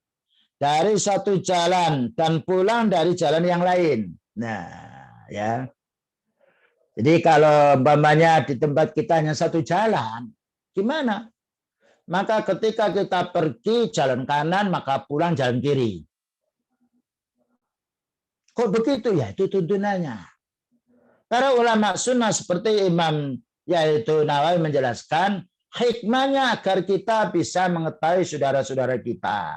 dari satu jalan dan pulang dari jalan yang lain. Nah, ya. Jadi kalau umpamanya di tempat kita hanya satu jalan, gimana? Maka ketika kita pergi jalan kanan, maka pulang jalan kiri. Kok begitu? Ya, itu tuntunannya. Para ulama sunnah seperti Imam yaitu Nawawi menjelaskan, hikmahnya agar kita bisa mengetahui saudara-saudara kita.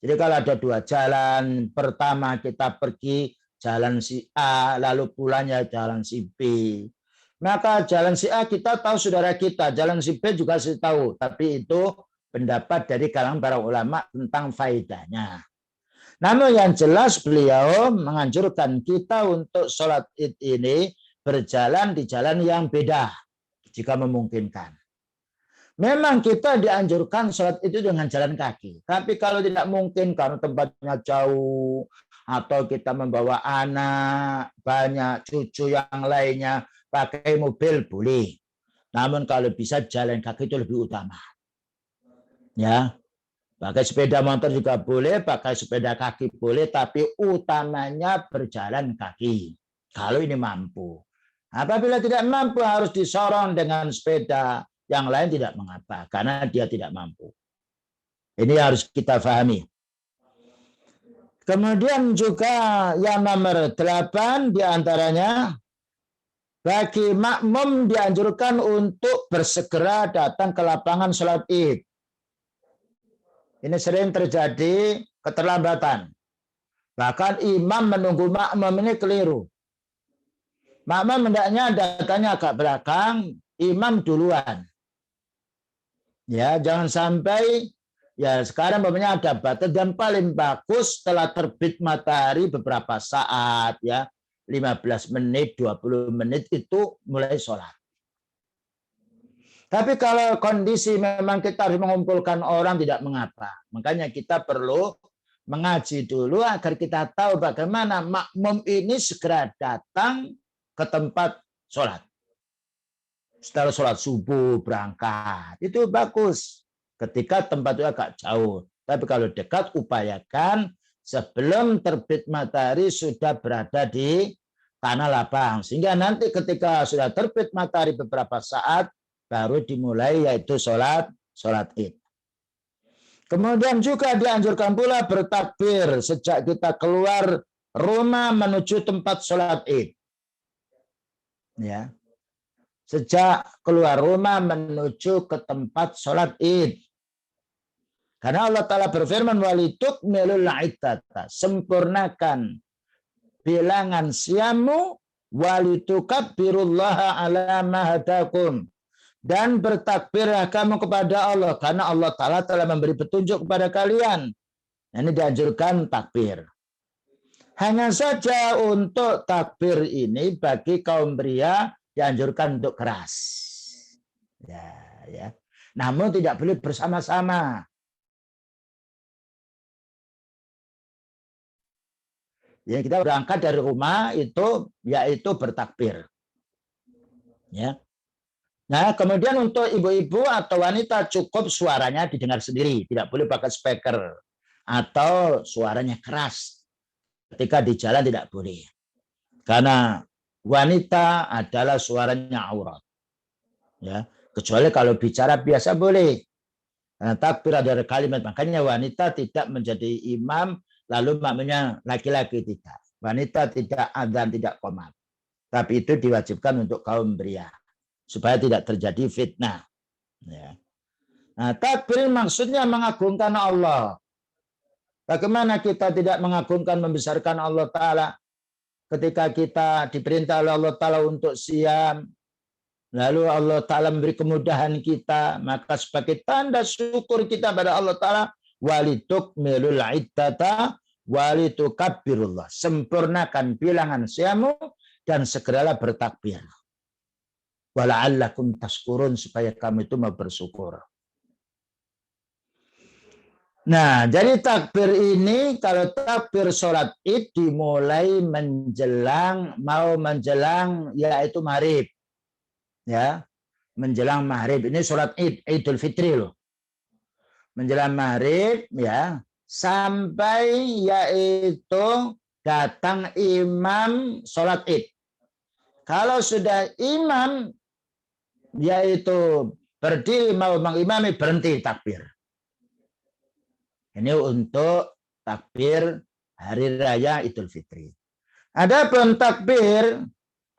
Jadi kalau ada dua jalan, pertama kita pergi jalan si A, lalu pulangnya jalan si B. Maka jalan si A kita tahu saudara kita, jalan si B juga saya tahu. Tapi itu pendapat dari kalangan para ulama tentang faedahnya. Namun yang jelas beliau menganjurkan kita untuk sholat id ini berjalan di jalan yang beda jika memungkinkan. Memang kita dianjurkan sholat itu dengan jalan kaki. Tapi kalau tidak mungkin karena tempatnya jauh, atau kita membawa anak, banyak cucu yang lainnya, pakai mobil boleh. Namun kalau bisa jalan kaki itu lebih utama. Ya, pakai sepeda motor juga boleh, pakai sepeda kaki boleh, tapi utamanya berjalan kaki. Kalau ini mampu. Apabila tidak mampu harus disorong dengan sepeda. Yang lain tidak mengapa, karena dia tidak mampu. Ini harus kita pahami. Kemudian juga yang nomor 8 diantaranya, bagi makmum dianjurkan untuk bersegera datang ke lapangan sholat id. Ini sering terjadi keterlambatan. Bahkan imam menunggu makmum ini keliru. Makmum hendaknya datangnya agak belakang, imam duluan. Ya, jangan sampai ya sekarang umpamanya ada batas, dan paling bagus setelah terbit matahari beberapa saat ya, 15 menit, 20 menit itu mulai sholat. Tapi kalau kondisi memang kita harus mengumpulkan orang tidak mengapa. Makanya kita perlu mengaji dulu agar kita tahu bagaimana makmum ini segera datang ke tempat sholat. Setelah sholat subuh berangkat, itu bagus ketika tempat itu agak jauh. Tapi kalau dekat, upayakan sebelum terbit matahari sudah berada di tanah lapang. Sehingga nanti ketika sudah terbit matahari beberapa saat, baru dimulai yaitu sholat id. Kemudian juga dianjurkan pula bertakbir sejak kita keluar rumah menuju tempat sholat id. Ya. sejak keluar rumah menuju ke tempat sholat id. Karena Allah Ta'ala berfirman, walitukmilul iddata, sempurnakan bilangan siammu, walitukabbirullaha ala ma hadakum, dan bertakbirlah kamu kepada Allah karena Allah Ta'ala telah memberi petunjuk kepada kalian. Ini dianjurkan takbir. Hanya saja untuk takbir ini bagi kaum pria dianjurkan untuk keras. Ya. Namun tidak boleh bersama-sama. Ya, kita berangkat dari rumah itu yaitu bertakbir. Ya. Nah, kemudian untuk ibu-ibu atau wanita cukup suaranya didengar sendiri, tidak boleh pakai speaker atau suaranya keras. Ketika di jalan tidak boleh. Karena wanita adalah suaranya aurat. Ya, kecuali kalau bicara biasa boleh. Karena takbir ada kalimat, makanya wanita tidak menjadi imam, lalu makmumnya laki-laki tidak. Wanita tidak adzan, tidak qomat. Tapi itu diwajibkan untuk kaum pria supaya tidak terjadi fitnah. Ya. Nah, takbir maksudnya mengagungkan Allah. Bagaimana kita tidak mengagungkan, membesarkan Allah Ta'ala ketika kita diperintah oleh Allah Ta'ala untuk siam, lalu Allah Ta'ala memberi kemudahan kita, maka sebagai tanda syukur kita pada Allah Ta'ala, walitukmilul iddata walitukabbirullah, sempurnakan bilangan siamu dan segeralah bertakbir. Wala'allakum tashkurun, supaya kamu itu mau bersyukur. Nah, jadi takbir ini, kalau takbir sholat id dimulai menjelang yaitu maghrib. Ya, menjelang maghrib. Ini sholat id, Idul Fitri loh. Menjelang maghrib ya, sampai yaitu datang imam sholat id. Kalau sudah imam yaitu berdiri mau mengimami, berhenti takbir. Ini untuk takbir hari raya Idul Fitri. Adapun takbir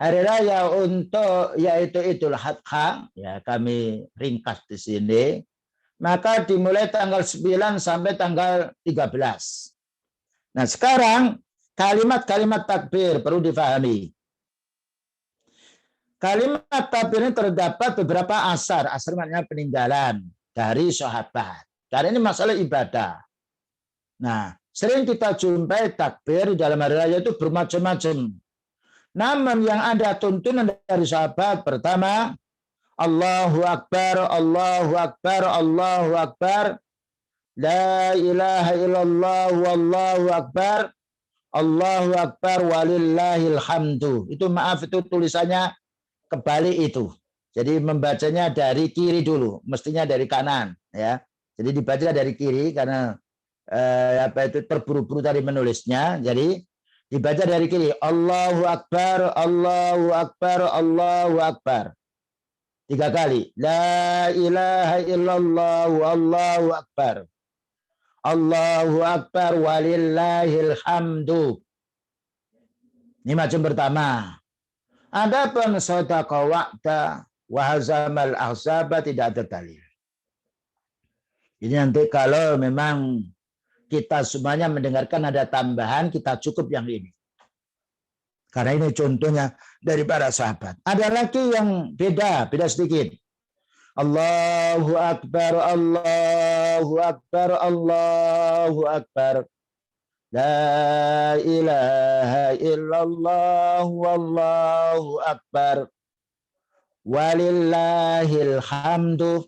hari raya untuk yaitu Idul Adha, ya kami ringkas di sini, maka dimulai tanggal 9 sampai tanggal 13. Nah, sekarang kalimat-kalimat takbir perlu difahami. Kalimat takbir ini terdapat beberapa asar maknanya peninggalan dari sahabat. Karena ini masalah ibadah. Nah, sering kita jumpai takbir dalam hari raya itu bermacam-macam. Namun yang ada tuntunan dari sahabat, pertama, Allahu Akbar, Allahu Akbar, Allahu Akbar, La ilaha illallah, Wallahu Akbar, Allahu Akbar, walillahil hamdu. Itu maaf, itu tulisannya kebalik itu. Jadi membacanya dari kiri dulu, mestinya dari kanan. Ya. Jadi dibaca dari kiri karena itu terburu-buru tadi menulisnya. Jadi dibaca dari kiri. Allahu Akbar, Allahu Akbar, Allahu Akbar. 3 kali. La ilaha illallah, Allahu Akbar. Allahu Akbar, walillahil hamdu. Ini macam pertama. Adapun shadaqa wa'da wa hazamal ahzaba tidak ada dalil. Jadi nanti kalau memang kita semuanya mendengarkan ada tambahan, kita cukup yang ini. Karena ini contohnya dari para sahabat. Ada lagi yang beda sedikit. Allahu Akbar, Allahu Akbar, Allahu Akbar. La ilaha illallah, wallahu akbar. Walillahil hamdu.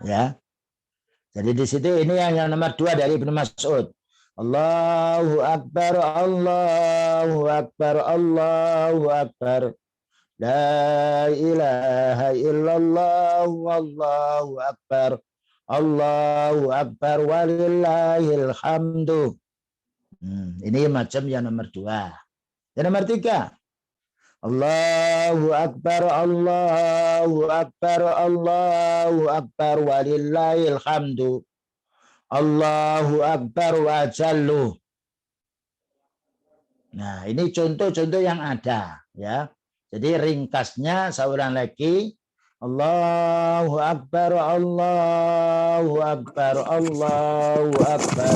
Ya. Jadi di situ ini yang nomor 2 dari Ibnu Mas'ud. Allahu Akbar, Allahu Akbar, Allahu Akbar. La ilaha illallah, wallahu akbar. Allahu Akbar, walillahil hamdu. Ini macam yang nomor 2. Yang nomor 3. Allahu Akbar, Allahu Akbar, Allahu Akbar, walillahil hamdu. Allahu Akbar wa jallu. Nah, ini contoh-contoh yang ada, ya. Jadi ringkasnya saya ulang lagi. Allahu Akbar, Allahu Akbar, Allahu Akbar.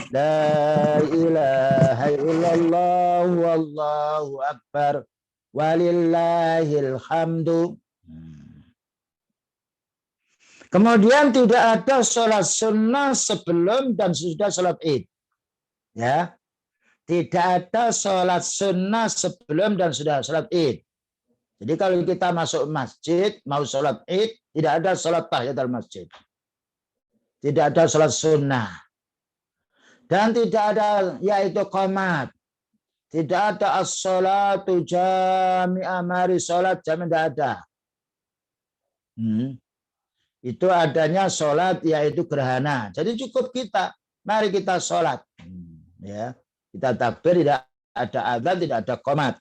La ilaha illallah, wallahu akbar, walillahil hamdu. Kemudian tidak ada sholat sunnah sebelum dan sesudah sholat id. Ya, tidak ada sholat sunnah sebelum dan sudah sholat id. Jadi kalau kita masuk masjid, mau sholat id, tidak ada sholat tahiyatul masjid. Tidak ada sholat sunnah. Dan tidak ada yaitu qomat. Tidak ada as-sholatu jami'ah, mari sholat jami'ah, tidak ada. Itu adanya sholat yaitu gerhana. Jadi cukup kita, mari kita sholat. Ya, kita takbir, tidak ada adzan, tidak ada qomat.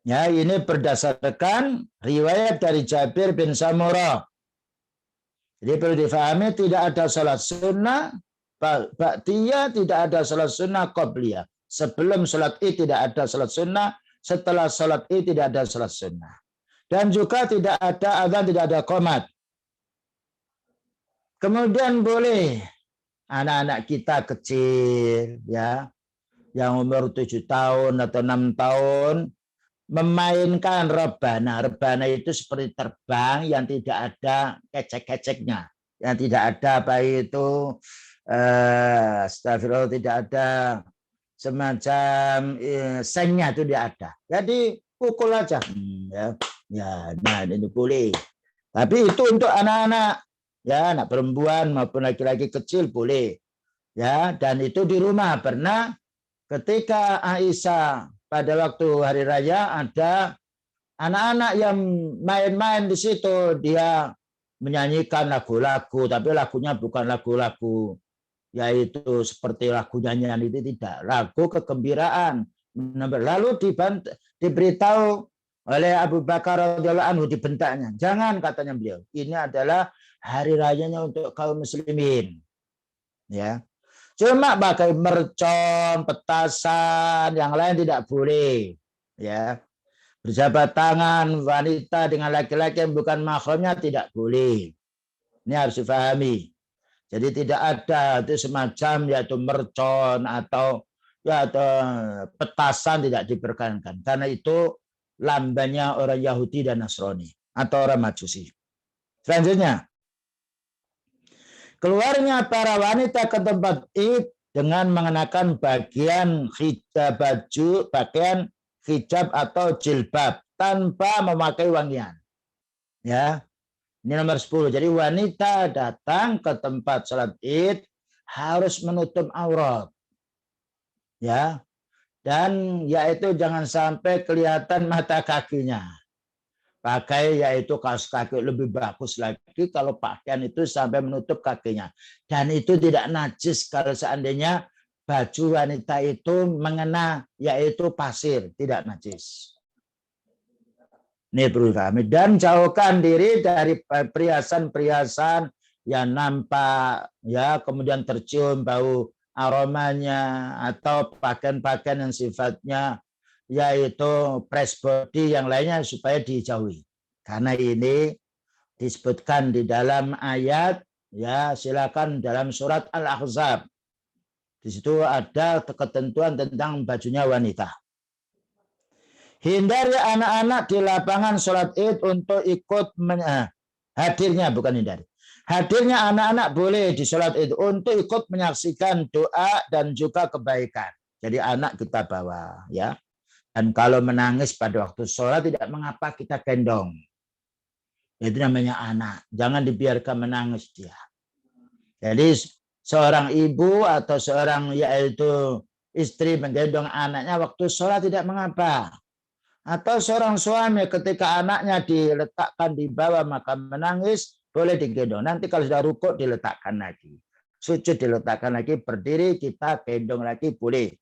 Ya, ini berdasarkan riwayat dari Jabir bin Samurah. Jadi perlu difahami, tidak ada sholat sunnah, ba'diyah, tidak ada sholat sunnah, qobliyah. Sebelum sholat id tidak ada sholat sunnah, setelah sholat id tidak ada sholat sunnah. Dan juga tidak ada adzan, tidak ada qomat. Kemudian boleh anak-anak kita kecil, ya, yang umur 7 tahun atau 6 tahun, memainkan rebana. Rebana itu seperti terbang yang tidak ada kecek-keceknya. Yang tidak ada apa itu, astagfirullah, tidak ada semacam sengnya, itu tidak ada. Jadi pukul aja. Ya, nah ini boleh. Tapi itu untuk anak-anak, ya, anak perempuan maupun laki-laki kecil boleh. Ya, dan itu di rumah. Pernah ketika Aisyah pada waktu hari raya ada anak-anak yang main-main di situ, dia menyanyikan lagu-lagu, tapi lagunya bukan lagu-lagu yaitu seperti lagu nyanyian, itu tidak, lagu kegembiraan. Lalu diberitahu oleh Abu Bakar radhiyallahu anhu, dibentaknya. Jangan, katanya beliau, ini adalah hari rayanya untuk kaum muslimin. Ya. Cuma pakai mercon, petasan, yang lain tidak boleh. Ya. Berjabat tangan wanita dengan laki-laki yang bukan mahramnya tidak boleh. Ini harus difahami. Jadi tidak ada itu semacam yaitu mercon atau ya atau petasan, tidak diperkenankan. Karena itu lambangnya orang Yahudi dan Nasrani atau orang Majusi. Selanjutnya, keluarnya para wanita ke tempat id dengan mengenakan bagian hijab, pakaian hijab atau jilbab tanpa memakai wangian. Ya, ini nomor 10. Jadi wanita datang ke tempat sholat id harus menutup aurat. Ya. Dan yaitu jangan sampai kelihatan mata kakinya. Pakai yaitu kaos kaki, lebih bagus lagi kalau pakaian itu sampai menutup kakinya. Dan itu tidak najis kalau seandainya baju wanita itu mengena yaitu pasir, tidak najis. Ini perlu dipahami. Dan jauhkan diri dari perhiasan-perhiasan yang nampak, ya, kemudian tercium bau aromanya, atau pakaian-pakaian yang sifatnya yaitu press body yang lainnya supaya dijauhi. Karena ini disebutkan di dalam ayat, ya, silakan dalam surat Al-Ahzab. Di situ ada ketentuan tentang bajunya wanita. Hindari anak-anak di lapangan sholat id untuk ikut hadirnya, bukan hindari. Hadirnya anak-anak boleh di sholat id untuk ikut menyaksikan doa dan juga kebaikan. Jadi anak kita bawa, ya. Dan kalau menangis pada waktu sholat tidak mengapa kita gendong. Itu namanya anak. Jangan dibiarkan menangis dia. Jadi seorang ibu atau seorang yaitu istri menggendong anaknya waktu sholat tidak mengapa. Atau seorang suami ketika anaknya diletakkan di bawah maka menangis, boleh digendong. Nanti kalau sudah rukuk diletakkan lagi. Sujud diletakkan lagi, berdiri kita gendong lagi, boleh.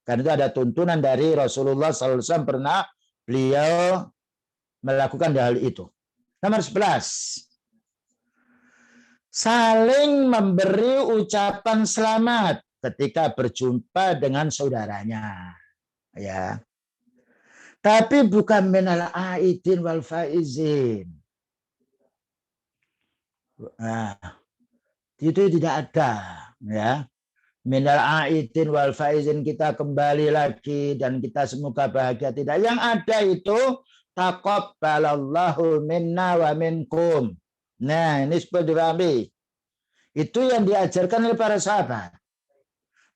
Karena itu ada tuntunan dari Rasulullah SAW, pernah beliau melakukan hal itu. Nomor 11. Saling memberi ucapan selamat ketika berjumpa dengan saudaranya. Ya. Tapi bukan minal aidin wal faizin. Nah, itu tidak ada, ya. Minal aidin wal faizin kita kembali lagi dan kita semoga bahagia, tidak. Yang ada itu taqabbalallahu minna wa minkum. Nah, ini seperti dipahami. Itu yang diajarkan oleh para sahabat.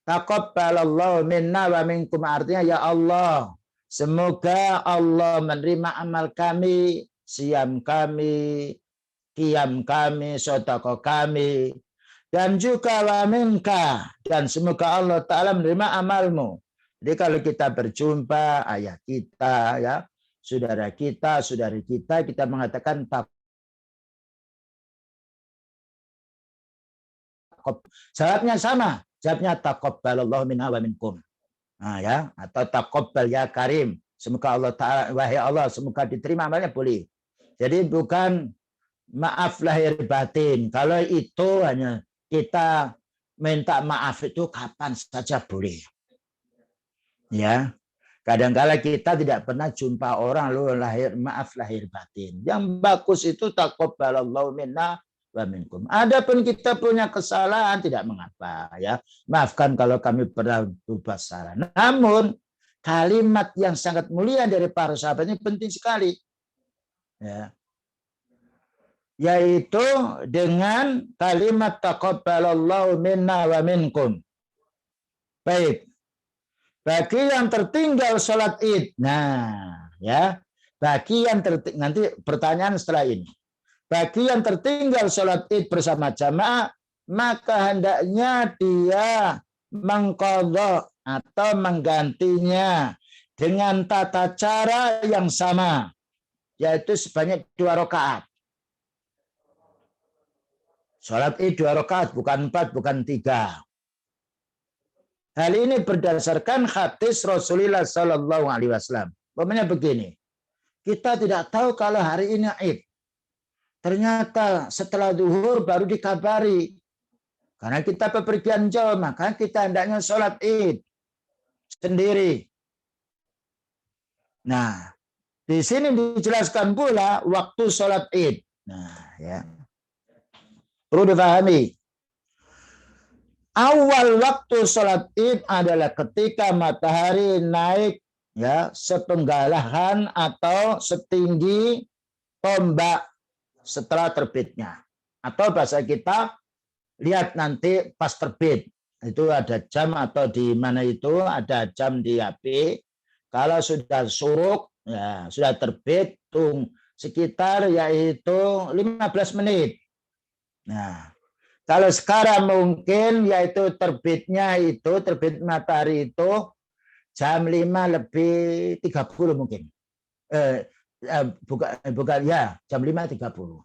Taqabbalallahu minna wa minkum, artinya ya Allah, semoga Allah menerima amal kami, siam kami, qiyam kami, sedekah kami, dan juga wa minka, dan semoga Allah Ta'ala menerima amalmu. Jadi kalau kita berjumpa, ayah kita, ya, saudara kita, saudari kita mengatakan jawabnya sama, jawabnya taqabbalallahu minna wa minkum. Nah, ya, atau taqabbal ya karim, semoga Allah Ta'ala, wahai Allah, semoga diterima amalnya, boleh. Jadi bukan maaf lahir batin. Kalau itu hanya kita minta maaf itu kapan saja boleh. Ya, kadang-kala kita tidak pernah jumpa orang lu maaf lahir batin. Yang bagus itu taqabbalallahu minna wa minkum. Adapun kita punya kesalahan tidak mengapa, ya. Maafkan kalau kami pernah berbuat salah. Namun kalimat yang sangat mulia dari para sahabat ini penting sekali. Ya. Yaitu dengan kalimat taqabbalallahu minna wa minkum. Baik. Bagi yang tertinggal sholat Id. Nah, ya. Bagi yang nanti pertanyaan setelah ini. Bagi yang tertinggal sholat Id bersama jamaah, maka hendaknya dia mengqadha atau menggantinya dengan tata cara yang sama, yaitu sebanyak 2 rakaat. Sholat Id 2 rakaat, bukan 4, bukan 3. Hal ini berdasarkan hadis Rasulullah Sallallahu Alaihi Wasallam. Umpamanya begini, kita tidak tahu kalau hari ini Id. Ternyata setelah zuhur baru dikabari. Karena kita bepergian jauh, maka kita hendaknya sholat Id sendiri. Nah, di sini dijelaskan pula waktu sholat Id. Nah, ya. Perlu dipahami. Awal waktu sholat Id adalah ketika matahari naik, ya, sepenggalahan atau setinggi tombak setelah terbitnya. Atau bahasa kita, lihat nanti pas terbit. Itu ada jam atau di mana itu ada jam di HP. Kalau sudah suruk, ya, sudah terbit, sekitar yaitu 15 menit. Nah, kalau sekarang mungkin yaitu terbitnya itu, terbit matahari itu jam 5 lebih 30 mungkin. Bukan ya, jam 5.30.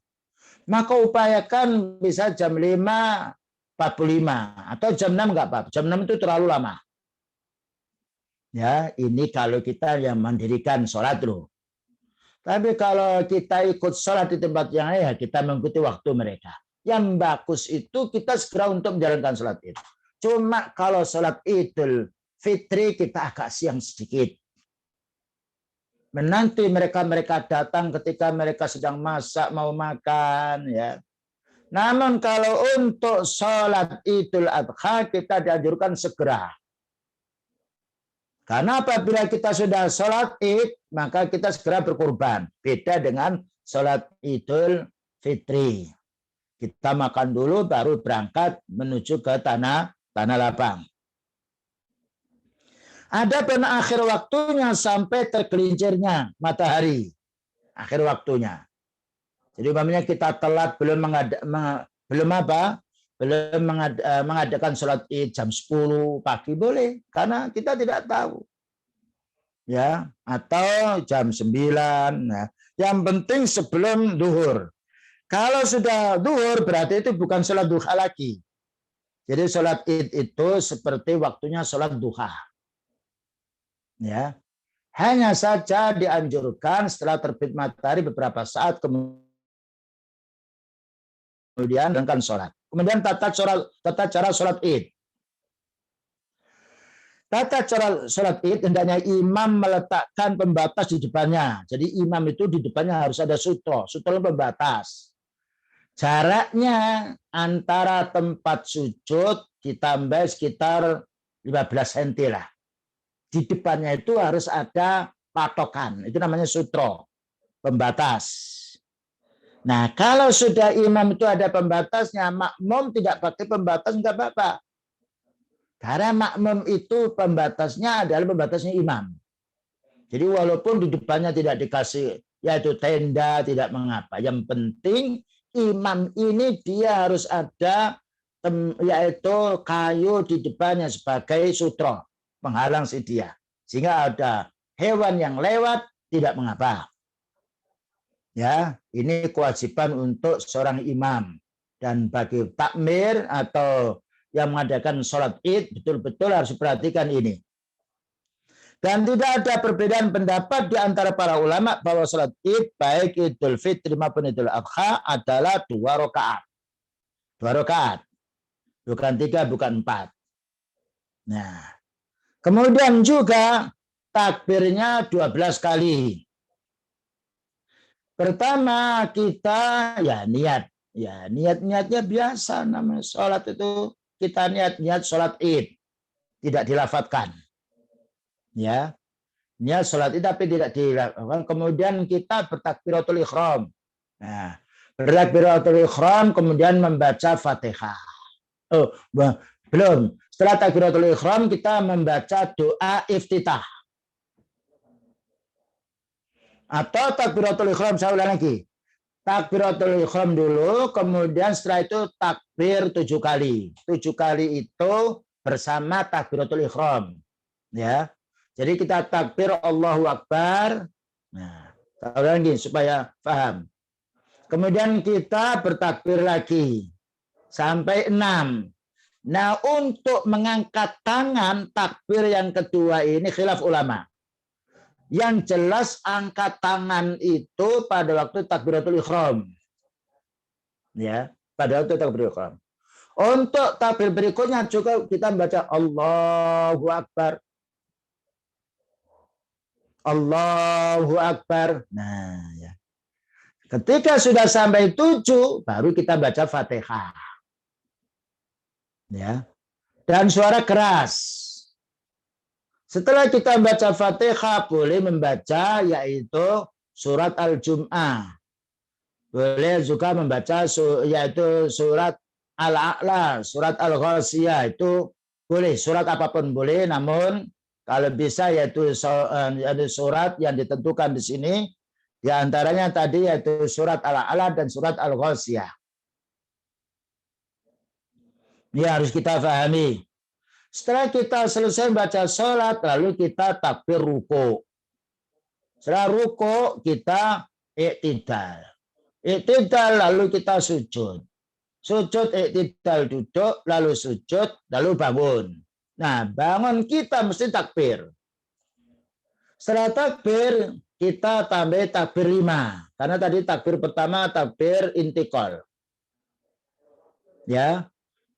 Maka upayakan bisa jam 5.45 atau jam 6 enggak apa-apa. Jam 6 itu terlalu lama. Ya, ini kalau kita yang mendirikan sholat loh. Tapi kalau kita ikut sholat di tempat yang lain, ya kita mengikuti waktu mereka. Yang bagus itu kita segera untuk menjalankan sholat Id. Cuma kalau sholat Idul Fitri kita agak siang sedikit. Menanti mereka datang ketika mereka sedang masak mau makan, ya. Namun kalau untuk sholat Idul Adha kita dianjurkan segera. Karena apabila kita sudah sholat Id, maka kita segera berkurban. Beda dengan sholat Idul Fitri. Kita makan dulu baru berangkat menuju ke tanah lapang. Ada pun akhir waktunya sampai tergelincirnya matahari. Akhir waktunya. Jadi umpamanya kita telat belum mengadakan sholat Id jam 10 pagi boleh, karena kita tidak tahu. Ya, atau jam 9. Nah, yang penting sebelum duhur. Kalau sudah duhur berarti itu bukan sholat duha lagi. Jadi sholat Id itu seperti waktunya sholat duha. Ya, hanya saja dianjurkan setelah terbit matahari beberapa saat kemudian dengan sholat. Kemudian tata cara sholat Id. Tata cara sholat id hendaknya imam meletakkan pembatas di depannya. Jadi imam itu di depannya harus ada sutro. Sutro pembatas. Jaraknya antara tempat sujud ditambah sekitar 15 cm lah. Di depannya itu harus ada patokan. Itu namanya sutro, pembatas. Nah, kalau sudah imam itu ada pembatasnya, makmum tidak pakai pembatas enggak apa-apa. Karena makmum itu pembatasnya adalah pembatasnya imam. Jadi walaupun di depannya tidak dikasih yaitu tenda, tidak mengapa. Yang penting imam ini dia harus ada yaitu kayu di depannya sebagai sutro, penghalang si dia. Sehingga ada hewan yang lewat tidak mengapa. Ya, ini kewajiban untuk seorang imam. Dan bagi takmir atau yang mengadakan sholat id betul-betul harus perhatikan ini. Dan tidak ada perbedaan pendapat di antara para ulama bahwa sholat id baik Idul Fitri maupun Idul Adha adalah 2 rakaat. 2 rakaat. Bukan 3, bukan 4. Nah, kemudian juga takbirnya 12 kali. Pertama kita ya niat. Ya niat-niatnya biasa namanya sholat itu. Kita niat sholat id, tidak dilafatkan. Ya, niat sholat id tapi tidak dilafatkan. Kemudian kita bertakbiratul ihram. Nah, bertakbiratul ihram kemudian membaca Fatihah. Oh, belum. Setelah takbiratul ihram kita membaca doa iftitah. Atau takbiratul ihram, saya ulang lagi. Takbiratul ihram dulu, kemudian setelah itu takbir 7 kali. 7 kali itu bersama takbiratul ihram. Ya. Jadi kita takbir Allahu Akbar. Nah, lagi supaya paham. Kemudian kita bertakbir lagi sampai 6. Nah, untuk mengangkat tangan takbir yang kedua ini khilaf ulama. Yang jelas angkat tangan itu pada waktu takbiratul ihram. Ya, pada waktu takbiratul ihram. Untuk takbir berikutnya juga kita membaca Allahu Akbar. Allahu Akbar. Nah, ya. Ketika sudah sampai 7 baru kita baca Fatihah. Ya. Dan suara keras. Setelah kita baca Fatihah, boleh membaca yaitu surat Al-Jum'ah. Boleh juga membaca yaitu surat Al-A'la, surat Al-Ghasiyah. Itu boleh, surat apapun boleh. Namun kalau bisa yaitu surat yang ditentukan di sini. Di antaranya tadi yaitu surat Al-A'la dan surat Al-Ghasiyah. Ini harus kita pahami. Setelah kita selesai baca sholat, lalu kita takbir ruku. Setelah ruku, kita iktidal. Iktidal, lalu kita sujud. Sujud, iktidal, duduk, lalu sujud, lalu bangun. Nah, bangun kita mesti takbir. Setelah takbir, kita tambah takbir 5. Karena tadi takbir pertama, takbir intikal. Ya.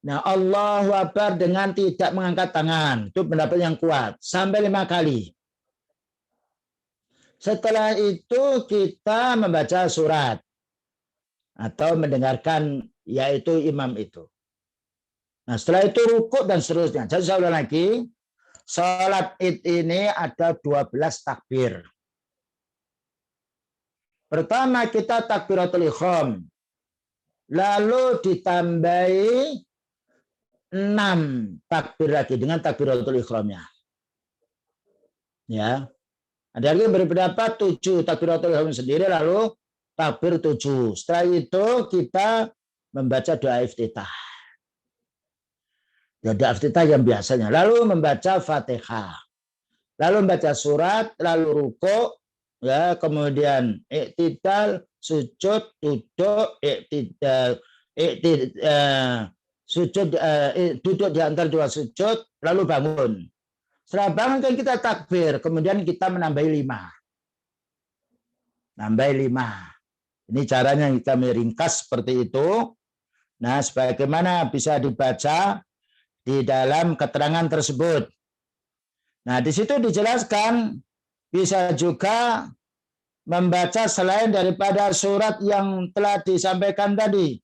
Nah, Allahu Akbar dengan tidak mengangkat tangan. Itu pendapat yang kuat. Sampai 5 kali. Setelah itu kita membaca surat. Atau mendengarkan yaitu imam itu. Nah, setelah itu rukuk dan seterusnya. Jadi saya ulang lagi. Salat id ini ada 12 takbir. Pertama kita takbiratul ihram. Lalu ditambahi 6 takbir lagi dengan takbiratul ihramnya. Ya. Ada lagi yang berpendapat 7 takbiratul ihram sendiri lalu takbir 7. Setelah itu kita membaca doa iftitah. Ya, doa iftitah yang biasanya. Lalu membaca Fatihah. Lalu membaca surat, lalu rukuk, ya, kemudian iktidal, sujud, duduk, iktidal, sujud, duduk di antara 2 sujud, lalu bangun. Setelah bangun kan kita takbir, kemudian kita menambahi 5. Nambah 5. Ini caranya kita meringkas seperti itu. Nah, sebagaimana bisa dibaca di dalam keterangan tersebut. Nah, di situ dijelaskan bisa juga membaca selain daripada surat yang telah disampaikan tadi.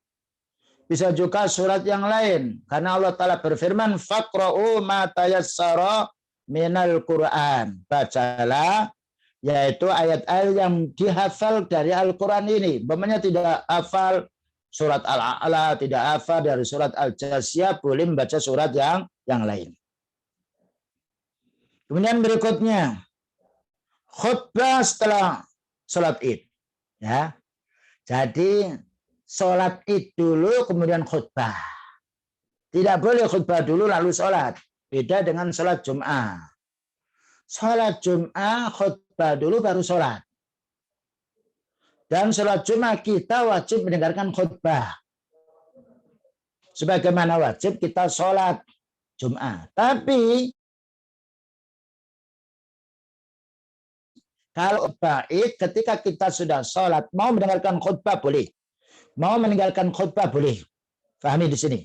Bisa juga surat yang lain. Karena Allah Ta'ala berfirman, faqra'u ma tayassara minal Qur'an. Bacalah, yaitu ayat-ayat yang dihafal dari Al-Quran ini. Umpamanya tidak hafal surat Al-A'la, tidak hafal dari surat Al-Jasiyah, boleh membaca surat yang lain. Kemudian berikutnya, khutbah setelah sholat id. Ya. Jadi sholat id dulu, kemudian khutbah. Tidak boleh khutbah dulu lalu sholat. Beda dengan sholat Jum'ah. Sholat Jum'ah, khutbah dulu baru sholat. Dan sholat Jum'ah kita wajib mendengarkan khutbah. Sebagaimana wajib kita sholat Jum'ah. Tapi kalau baik ketika kita sudah sholat, mau mendengarkan khutbah boleh. Mau meninggalkan khutbah boleh. Fahami di sini.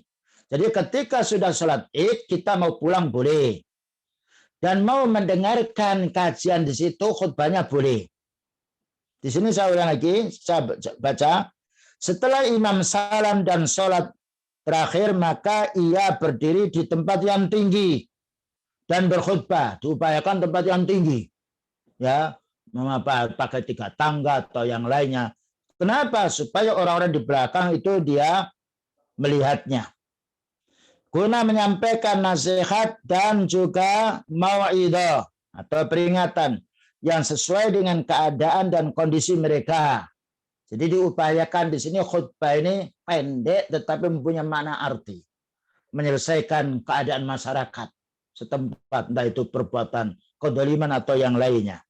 Jadi ketika sudah sholat id, kita mau pulang boleh. Dan mau mendengarkan kajian di situ, khutbahnya boleh. Di sini saya ulang lagi, saya baca. Setelah imam salam dan sholat terakhir, maka ia berdiri di tempat yang tinggi dan berkhutbah. Diupayakan tempat yang tinggi. Ya, pakai 3 tangga atau yang lainnya. Kenapa? Supaya orang-orang di belakang itu dia melihatnya. Guna menyampaikan nasihat dan juga mau'idah atau peringatan yang sesuai dengan keadaan dan kondisi mereka. Jadi diupayakan di sini khutbah ini pendek tetapi mempunyai makna arti. Menyelesaikan keadaan masyarakat setempat, entah itu perbuatan kedoliman atau yang lainnya.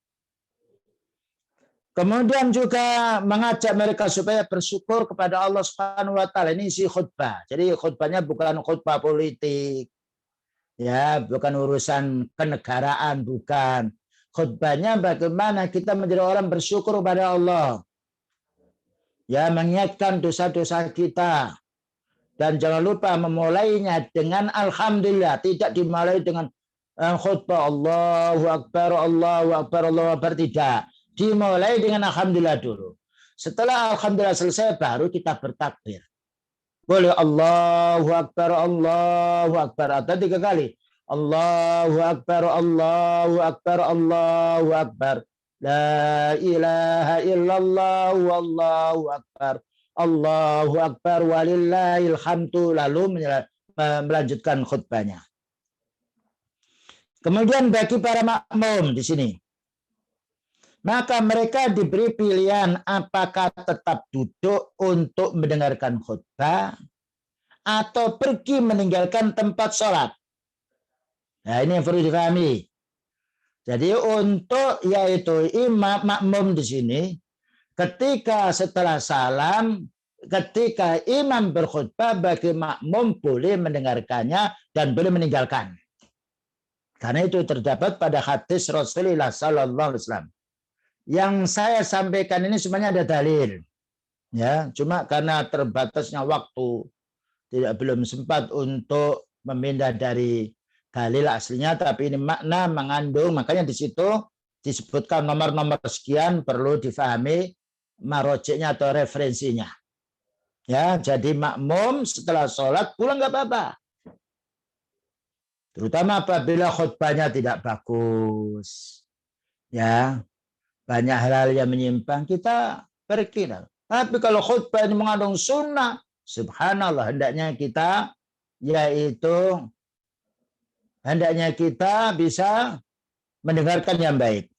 Kemudian juga mengajak mereka supaya bersyukur kepada Allah Subhanahu wa taala. Ini isi khutbah. Jadi khutbahnya bukan khutbah politik. Ya, bukan urusan kenegaraan, bukan. Khutbahnya bagaimana kita menjadi orang bersyukur kepada Allah. Ya, mengingatkan dosa-dosa kita. Dan jangan lupa memulainya dengan alhamdulillah, tidak dimulai dengan khutbah Allahu Akbar, Allahu Akbar, Allahu Akbar, tidak. Dimulai dengan alhamdulillah dulu. Setelah alhamdulillah selesai baru kita bertakbir. Boleh Allahu Akbar, Allahu Akbar, atau 3 kali. Allahu Akbar, Allahu Akbar, Allahu Akbar. La ilaha illallah, wallahu akbar. Allahu Akbar walillahil hamdu, lalu melanjutkan khutbahnya. Kemudian bagi para makmum di sini, maka mereka diberi pilihan apakah tetap duduk untuk mendengarkan khutbah atau pergi meninggalkan tempat sholat. Nah, ini yang perlu dipahami. Jadi untuk yaitu imam makmum di sini, ketika setelah salam, ketika imam berkhutbah, bagi makmum boleh mendengarkannya dan boleh meninggalkan. Karena itu terdapat pada hadis Rasulullah Sallallahu Alaihi Wasallam. Yang saya sampaikan ini sebenarnya ada dalil, ya. Cuma karena terbatasnya waktu, belum sempat untuk memindah dari dalil aslinya, tapi ini makna mengandung, makanya di situ disebutkan nomor-nomor sekian, perlu difahami marojiknya atau referensinya. Ya, jadi makmum setelah sholat pulang nggak apa-apa. Terutama apabila khutbahnya tidak bagus. Ya, banyak hal-hal yang menyimpang, kita pergi. Tapi kalau khutbah ini mengandung sunnah, subhanallah, hendaknya kita bisa mendengarkan yang baik.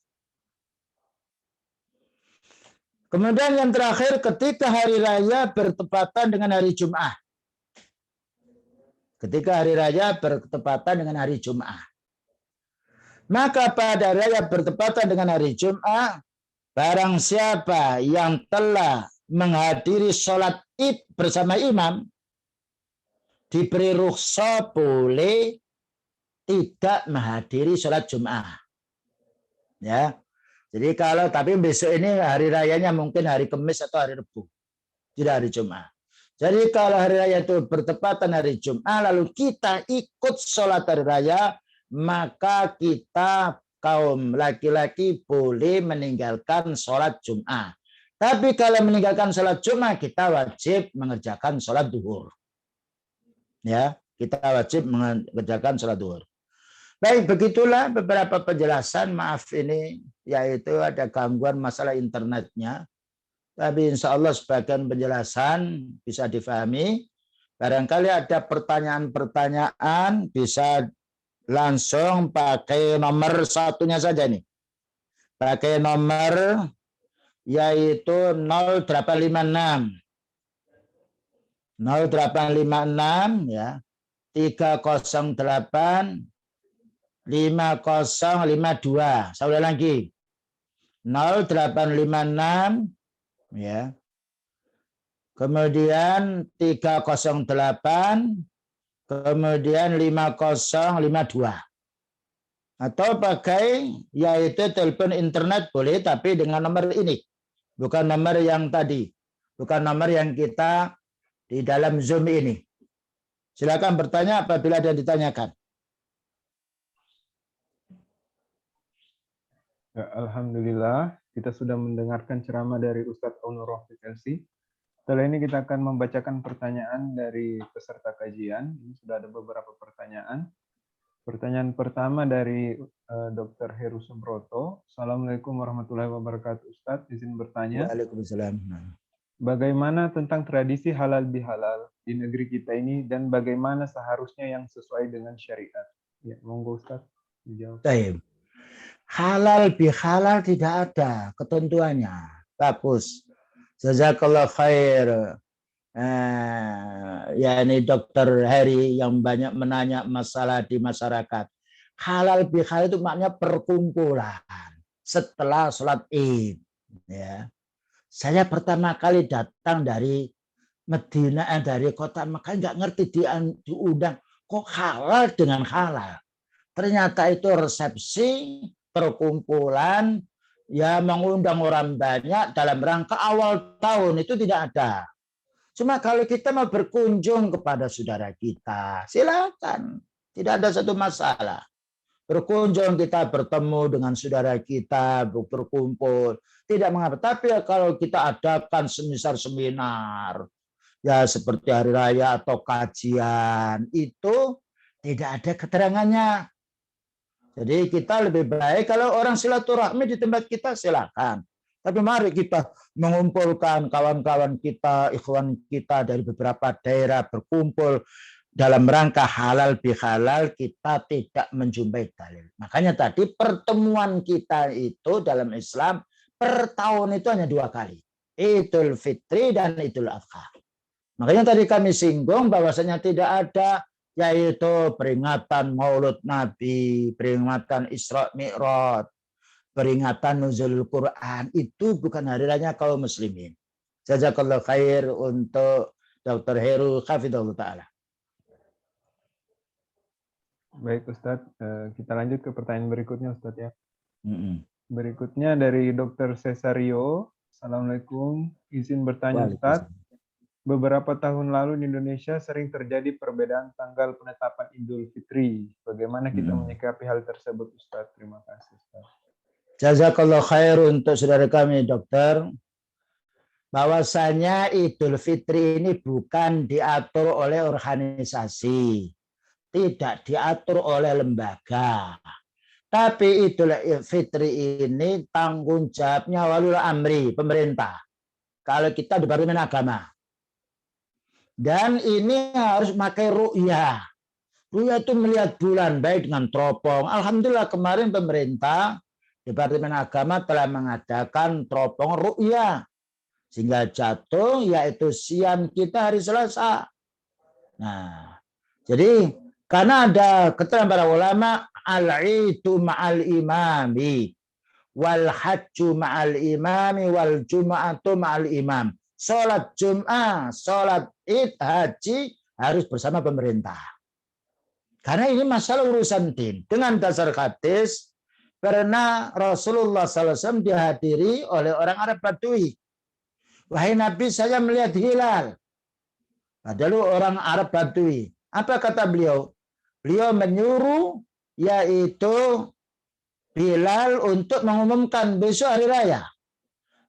Kemudian yang terakhir, ketika hari raya bertepatan dengan hari Jum'ah. Ketika hari raya bertepatan dengan hari Jum'ah. Maka pada raya bertepatan dengan hari Jum'ah, barang siapa yang telah menghadiri sholat id bersama imam, diberi rukhsah boleh tidak menghadiri sholat Jum'ah. Ya. Jadi tapi besok ini hari rayanya mungkin hari Kamis atau hari Rabu, tidak hari Jum'ah. Jadi kalau hari raya itu bertepatan hari Jum'ah, lalu kita ikut sholat hari raya, maka kita kaum laki-laki boleh meninggalkan sholat Jum'ah. Tapi kalau meninggalkan sholat Jum'ah, kita wajib mengerjakan sholat duhur. Ya, kita wajib mengerjakan sholat duhur. Baik, begitulah beberapa penjelasan. Maaf ini, yaitu ada gangguan masalah internetnya. Tapi insya Allah sebagian penjelasan bisa difahami. Barangkali ada pertanyaan-pertanyaan, bisa langsung pakai nomor satunya saja nih. Pakai nomor yaitu 0856. 0856 ya. 308 5052. Saya ulang lagi. 0856 ya. Kemudian 308 kemudian 5052. Atau pakai yaitu telepon internet boleh, tapi dengan nomor ini. Bukan nomor yang tadi. Bukan nomor yang kita di dalam Zoom ini. Silakan bertanya apabila ada yang ditanyakan. Ya, alhamdulillah, kita sudah mendengarkan ceramah dari Ustadz Aunur Rafiq LC. Setelah ini kita akan membacakan pertanyaan dari peserta kajian. Ini sudah ada beberapa pertanyaan. Pertanyaan pertama dari Dr. Heru Subroto. Assalamualaikum warahmatullahi wabarakatuh. Ustadz, izin bertanya. Waalaikumsalam. Bagaimana tentang tradisi halal bihalal di negeri kita ini dan bagaimana seharusnya yang sesuai dengan syariat? Ya, monggo Ustadz dijawab. Baik. Halal bihalal tidak ada ketentuannya. Bagus. Jazakallah khair. Ya ini Dr. Heri yang banyak menanya masalah di masyarakat. Halal bihalal itu maknanya perkumpulan setelah sholat Id. Ya. Saya pertama kali datang dari Medina, dari kota Mekah, nggak ngerti diundang. Kok halal dengan halal? Ternyata itu resepsi perkumpulan ya mengundang orang banyak dalam rangka awal tahun, itu tidak ada. Cuma kalau kita mau berkunjung kepada saudara kita, silakan. Tidak ada satu masalah. Berkunjung, kita bertemu dengan saudara kita, berkumpul. Tidak mengapa. Tapi ya kalau kita adakan seminar, ya seperti hari raya atau kajian, itu tidak ada keterangannya. Jadi kita lebih baik kalau orang silaturahmi di tempat kita, silakan. Tapi mari kita mengumpulkan kawan-kawan kita, ikhwan kita dari beberapa daerah berkumpul dalam rangka halal bihalal, kita tidak menjumpai dalil. Makanya tadi pertemuan kita itu dalam Islam per tahun itu hanya 2 kali. Idul Fitri dan Idul Adha. Makanya tadi kami singgung bahwasanya tidak ada yaitu peringatan Maulud Nabi, peringatan Isra Mi'raj, peringatan Nuzulul Quran, itu bukan hari raya kaum muslimin. Jazakallahu khair untuk Dr. Heru Hafidhullah Ta'ala. Baik Ustadz, kita lanjut ke pertanyaan berikutnya Ustadz ya. Berikutnya dari Dr. Cesario. Assalamualaikum, izin bertanya Ustadz. Beberapa tahun lalu di Indonesia sering terjadi perbedaan tanggal penetapan Idul Fitri. Bagaimana kita menyikapi hal tersebut, Ustaz? Terima kasih, Ustaz. Jazakallah khair untuk saudara kami, dokter. Bahwasanya Idul Fitri ini bukan diatur oleh organisasi, tidak diatur oleh lembaga. Tapi Idul Fitri ini tanggung jawabnya walul amri, pemerintah. Kalau kita di Departemen Agama. Dan ini harus pakai ru'yah. Ru'yah itu melihat bulan baik dengan teropong. Alhamdulillah kemarin pemerintah Departemen Agama telah mengadakan teropong ru'yah. Sehingga jatuh yaitu siam kita hari Selasa. Nah, jadi karena ada keterangan para ulama al-idu ma'al imami wal hajju ma'al imami wal jum'atu ma'al imam. Sholat Jum'ah, sholat Id, haji harus bersama pemerintah. Karena ini masalah urusan din. Dengan dasar hadis, karena Rasulullah SAW dihadiri oleh orang Arab Badui. Wahai Nabi, saya melihat hilal. Padahal orang Arab Badui. Apa kata beliau? Beliau menyuruh yaitu Bilal untuk mengumumkan besok hari raya.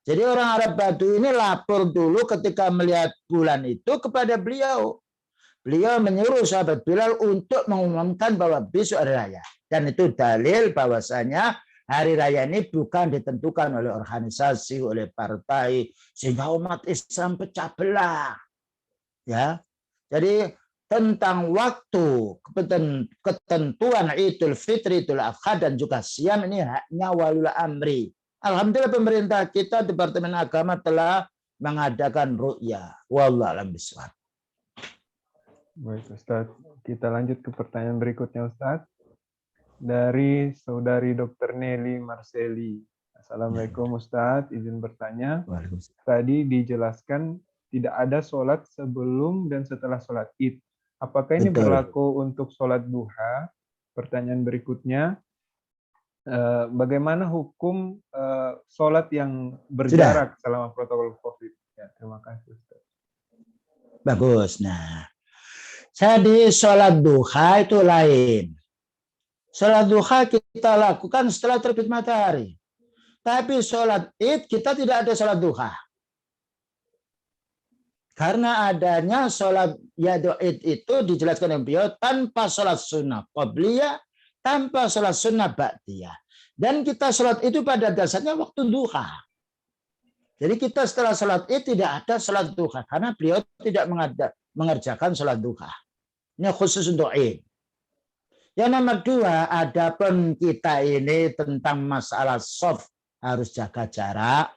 Jadi orang Arab Badu ini lapor dulu ketika melihat bulan itu kepada beliau. Beliau menyuruh sahabat Bilal untuk mengumumkan bahwa besok hari raya. Dan itu dalil bahwasanya hari raya ini bukan ditentukan oleh organisasi, oleh partai, sehingga umat Islam pecah belah. Ya, jadi tentang waktu, ketentuan Idul Fitri, Idul Adha, dan juga Siam ini haknya walul amri. Alhamdulillah pemerintah kita, Departemen Agama telah mengadakan ru'yah. Wallahu a'lam bishawab. Baik Ustadz, kita lanjut ke pertanyaan berikutnya Ustadz. Dari saudari Dr. Nelly Marseli. Assalamualaikum Ustadz, izin bertanya. Tadi dijelaskan tidak ada sholat sebelum dan setelah sholat id. Apakah ini Betul. berlaku untuk sholat duha? Pertanyaan berikutnya, bagaimana hukum sholat yang berjarak selama protokol COVID? Ya, terima kasih Ustaz. Bagus. Nah, jadi sholat duha itu lain. Sholat duha kita lakukan setelah terbit matahari. Tapi sholat id kita tidak ada sholat duha. Karena adanya sholat id itu dijelaskan oleh beliau tanpa sholat sunnah qabliyah, tanpa sholat sunnah ba'diyah. Dan kita sholat itu pada dasarnya waktu duha. Jadi kita setelah sholat id tidak ada sholat duha. Karena beliau tidak mengerjakan sholat duha. Ini khusus untuk id. Yang nomor dua, adapun kita ini tentang masalah soft harus jaga jarak.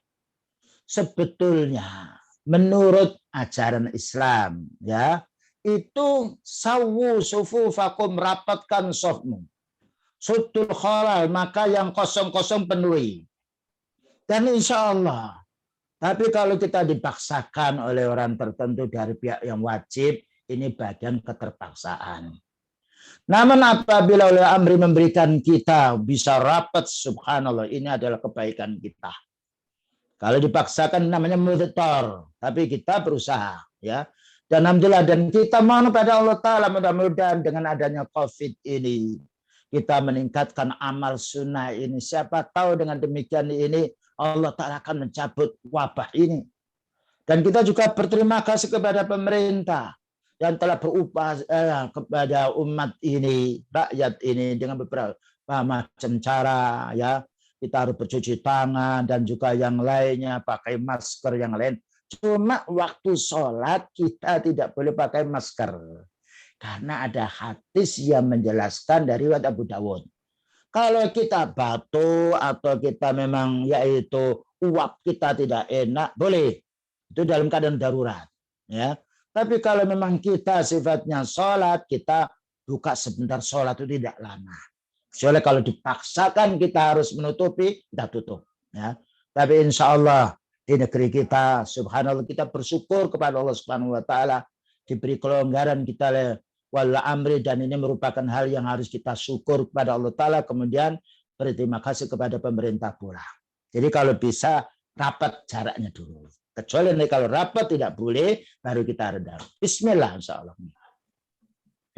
Sebetulnya menurut ajaran Islam, ya, itu sawu sufufakum, rapatkan softmu. Sudul khalal, maka yang kosong-kosong penuhi. Dan insya Allah. Tapi kalau kita dipaksakan oleh orang tertentu dari pihak yang wajib, ini bagian keterpaksaan. Namun apabila oleh amri memberikan kita bisa rapat, subhanallah, ini adalah kebaikan kita. Kalau dipaksakan namanya mudhtar, tapi kita berusaha, ya. Dan alhamdulillah, dan kita mohon pada Allah Ta'ala mudah-mudahan dengan adanya COVID ini kita meningkatkan amal sunnah ini. Siapa tahu dengan demikian ini Allah Ta'ala akan mencabut wabah ini. Dan kita juga berterima kasih kepada pemerintah yang telah berupaya kepada umat ini, rakyat ini dengan beberapa macam cara, ya. Kita harus bercuci tangan dan juga yang lainnya, pakai masker yang lain. Cuma waktu sholat kita tidak boleh pakai masker. Karena ada hadis yang menjelaskan dari riwayat Abu Dawud. Kalau kita batuk atau kita memang yaitu uap kita tidak enak, boleh. Itu dalam keadaan darurat. Ya. Tapi kalau memang kita sifatnya sholat, kita buka sebentar, sholat itu tidak lama. Soalnya kalau dipaksakan kita harus menutupi, kita tutup. Ya. Tapi insya Allah di negeri kita, subhanallah, kita bersyukur kepada Allah Subhanahu Wa Taala diberi kelonggaran kita wala amri, dan ini merupakan hal yang harus kita syukur kepada Allah Taala. Kemudian berterima kasih kepada pemerintah pula. Jadi kalau bisa rapat jaraknya dulu. Kecuali kalau rapat tidak boleh, baru kita redam. Bismillah, insya Allah.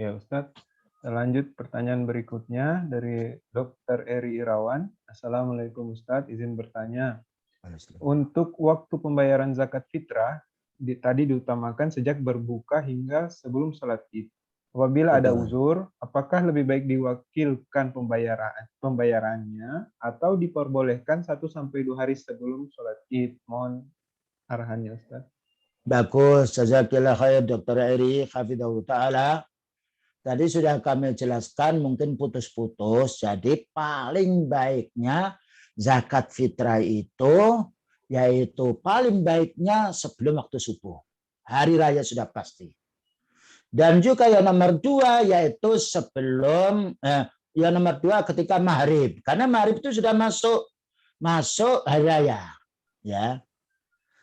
Ya Ustadz. Lanjut pertanyaan berikutnya dari Dr. Eri Irawan. Assalamualaikum Ustadz, izin bertanya. Untuk waktu pembayaran zakat fitrah, tadi diutamakan sejak berbuka hingga sebelum sholat id. Apabila ada uzur, apakah lebih baik diwakilkan pembayarannya atau diperbolehkan 1-2 hari sebelum sholat id? Mohon arahannya Ustadz. Bagus, jazakillah khair Dr. Eri, hafidhahu ta'ala. Tadi sudah kami jelaskan, mungkin putus-putus. Jadi paling baiknya zakat fitrah itu, yaitu paling baiknya sebelum waktu subuh. Hari raya sudah pasti. Dan juga yang nomor dua, yaitu sebelum, yang nomor dua ketika maghrib. Karena maghrib itu sudah masuk hari raya. Ya.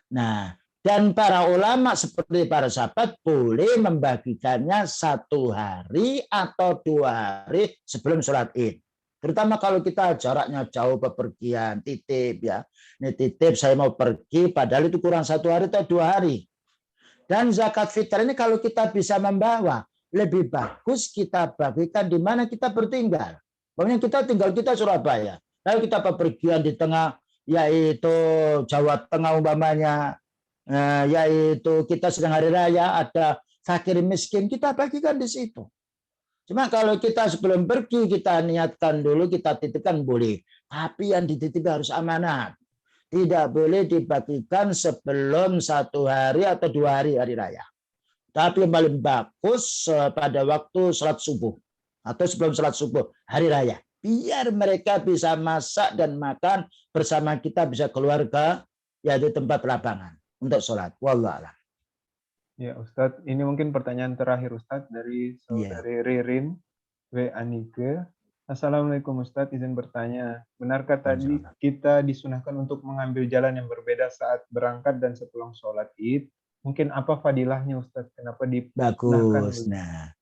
Nah, dan para ulama seperti para sahabat boleh membagikannya 1 hari atau 2 hari sebelum sholat id. Terutama kalau kita jaraknya jauh bepergian, titip ya. Ini titip saya mau pergi, padahal itu kurang 1 hari atau 2 hari. Dan zakat fitrah ini kalau kita bisa membawa, lebih bagus kita bagikan di mana kita bertinggal. Pokoknya kita Surabaya. Lalu kita bepergian di tengah, yaitu Jawa Tengah umpamanya, yaitu kita sedang hari raya, ada fakir miskin, kita bagikan di situ. Cuma kalau kita sebelum pergi, kita niatkan dulu, kita titipkan boleh. Tapi yang dititip harus amanat. Tidak boleh dibagikan sebelum 1 hari atau 2 hari hari raya. Tapi yang paling bagus pada waktu sholat subuh atau sebelum sholat subuh hari raya, biar mereka bisa masak dan makan bersama kita, bisa keluarga, yaitu tempat lapangan untuk sholat. Wallahu a'lam. Ya Ustadz, ini mungkin pertanyaan terakhir Ustadz dari saudari Ririn W. Anike. Assalamualaikum Ustadz, izin bertanya, benarkah tadi kita disunahkan untuk mengambil jalan yang berbeda saat berangkat dan sepulang sholat Id? Mungkin apa fadilahnya Ustadz? Kenapa disunahkan? Bagus. Nah,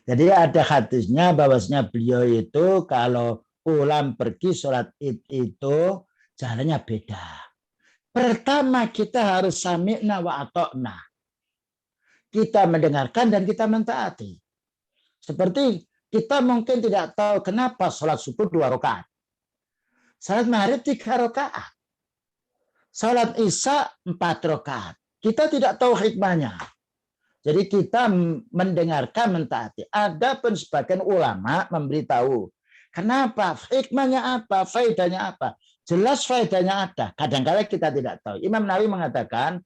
jadi ada hadisnya bahwasanya beliau itu kalau pulang pergi sholat Id itu jalannya beda. Pertama kita harus sami'na wa ata'na. Kita mendengarkan dan kita mentaati. Seperti kita mungkin tidak tahu kenapa sholat subuh 2 rakaat. Sholat maghrib 3 rakaat. Sholat isya 4 rakaat. Kita tidak tahu hikmahnya. Jadi kita mendengarkan, mentaati. Adapun sebagian ulama memberitahu. Kenapa? Hikmahnya apa? Faedahnya apa? Jelas faedahnya ada. Kadang-kadang kita tidak tahu. Imam Nawawi mengatakan,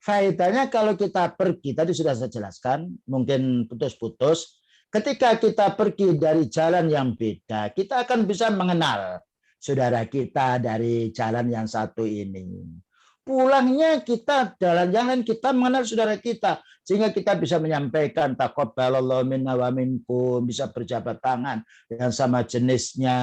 faedahnya kalau kita pergi, tadi sudah saya jelaskan, mungkin putus-putus. Ketika kita pergi dari jalan yang beda, kita akan bisa mengenal saudara kita dari jalan yang satu ini. Pulangnya kita jalan-jalan kita mengenal saudara kita, sehingga kita bisa menyampaikan taqabbalallahu minna wa minkum, bisa berjabat tangan dengan sama jenisnya,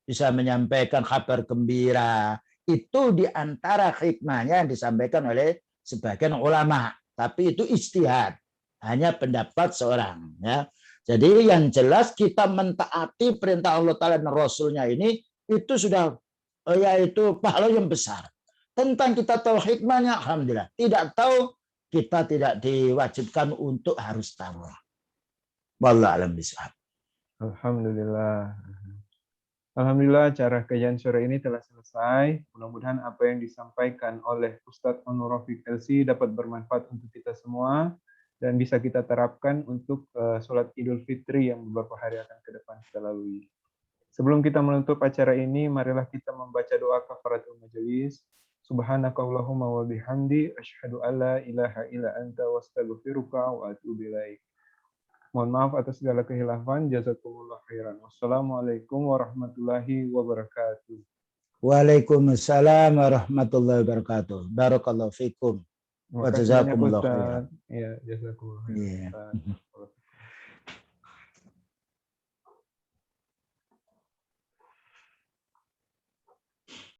bisa menyampaikan kabar gembira. Itu diantara hikmahnya yang disampaikan oleh sebagian ulama, tapi itu ijtihad, hanya pendapat seorang. Ya. Jadi yang jelas kita mentaati perintah Allah Ta'ala dan Rasulnya ini, itu sudah yaitu pahala yang besar. Tentang kita tahu hikmahnya, alhamdulillah. Tidak tahu, kita tidak diwajibkan untuk harus tahu. Wallahu a'lam bishawab. Alhamdulillah. Alhamdulillah, acara kajian sore ini telah selesai. Mudah-mudahan apa yang disampaikan oleh Ustadz Onur Rafiq LC dapat bermanfaat untuk kita semua dan bisa kita terapkan untuk sholat Idul Fitri yang beberapa hari akan ke depan kita lalui. Sebelum kita menutup acara ini, marilah kita membaca doa kafaratul majelis. Subhanakallahumma wa bihamdi asyhadu alla ilaha illa anta wastaghfiruka wa atubu ilaik. Mohon maaf atas segala kehilafan. Jazakumullah khairan. Wassalamualaikum warahmatullahi wabarakatuh. Waalaikumsalam warahmatullahi wabarakatuh. Barakallahu fikum. Wa jazakumullah khairan. Ya, jazakumullah khairan.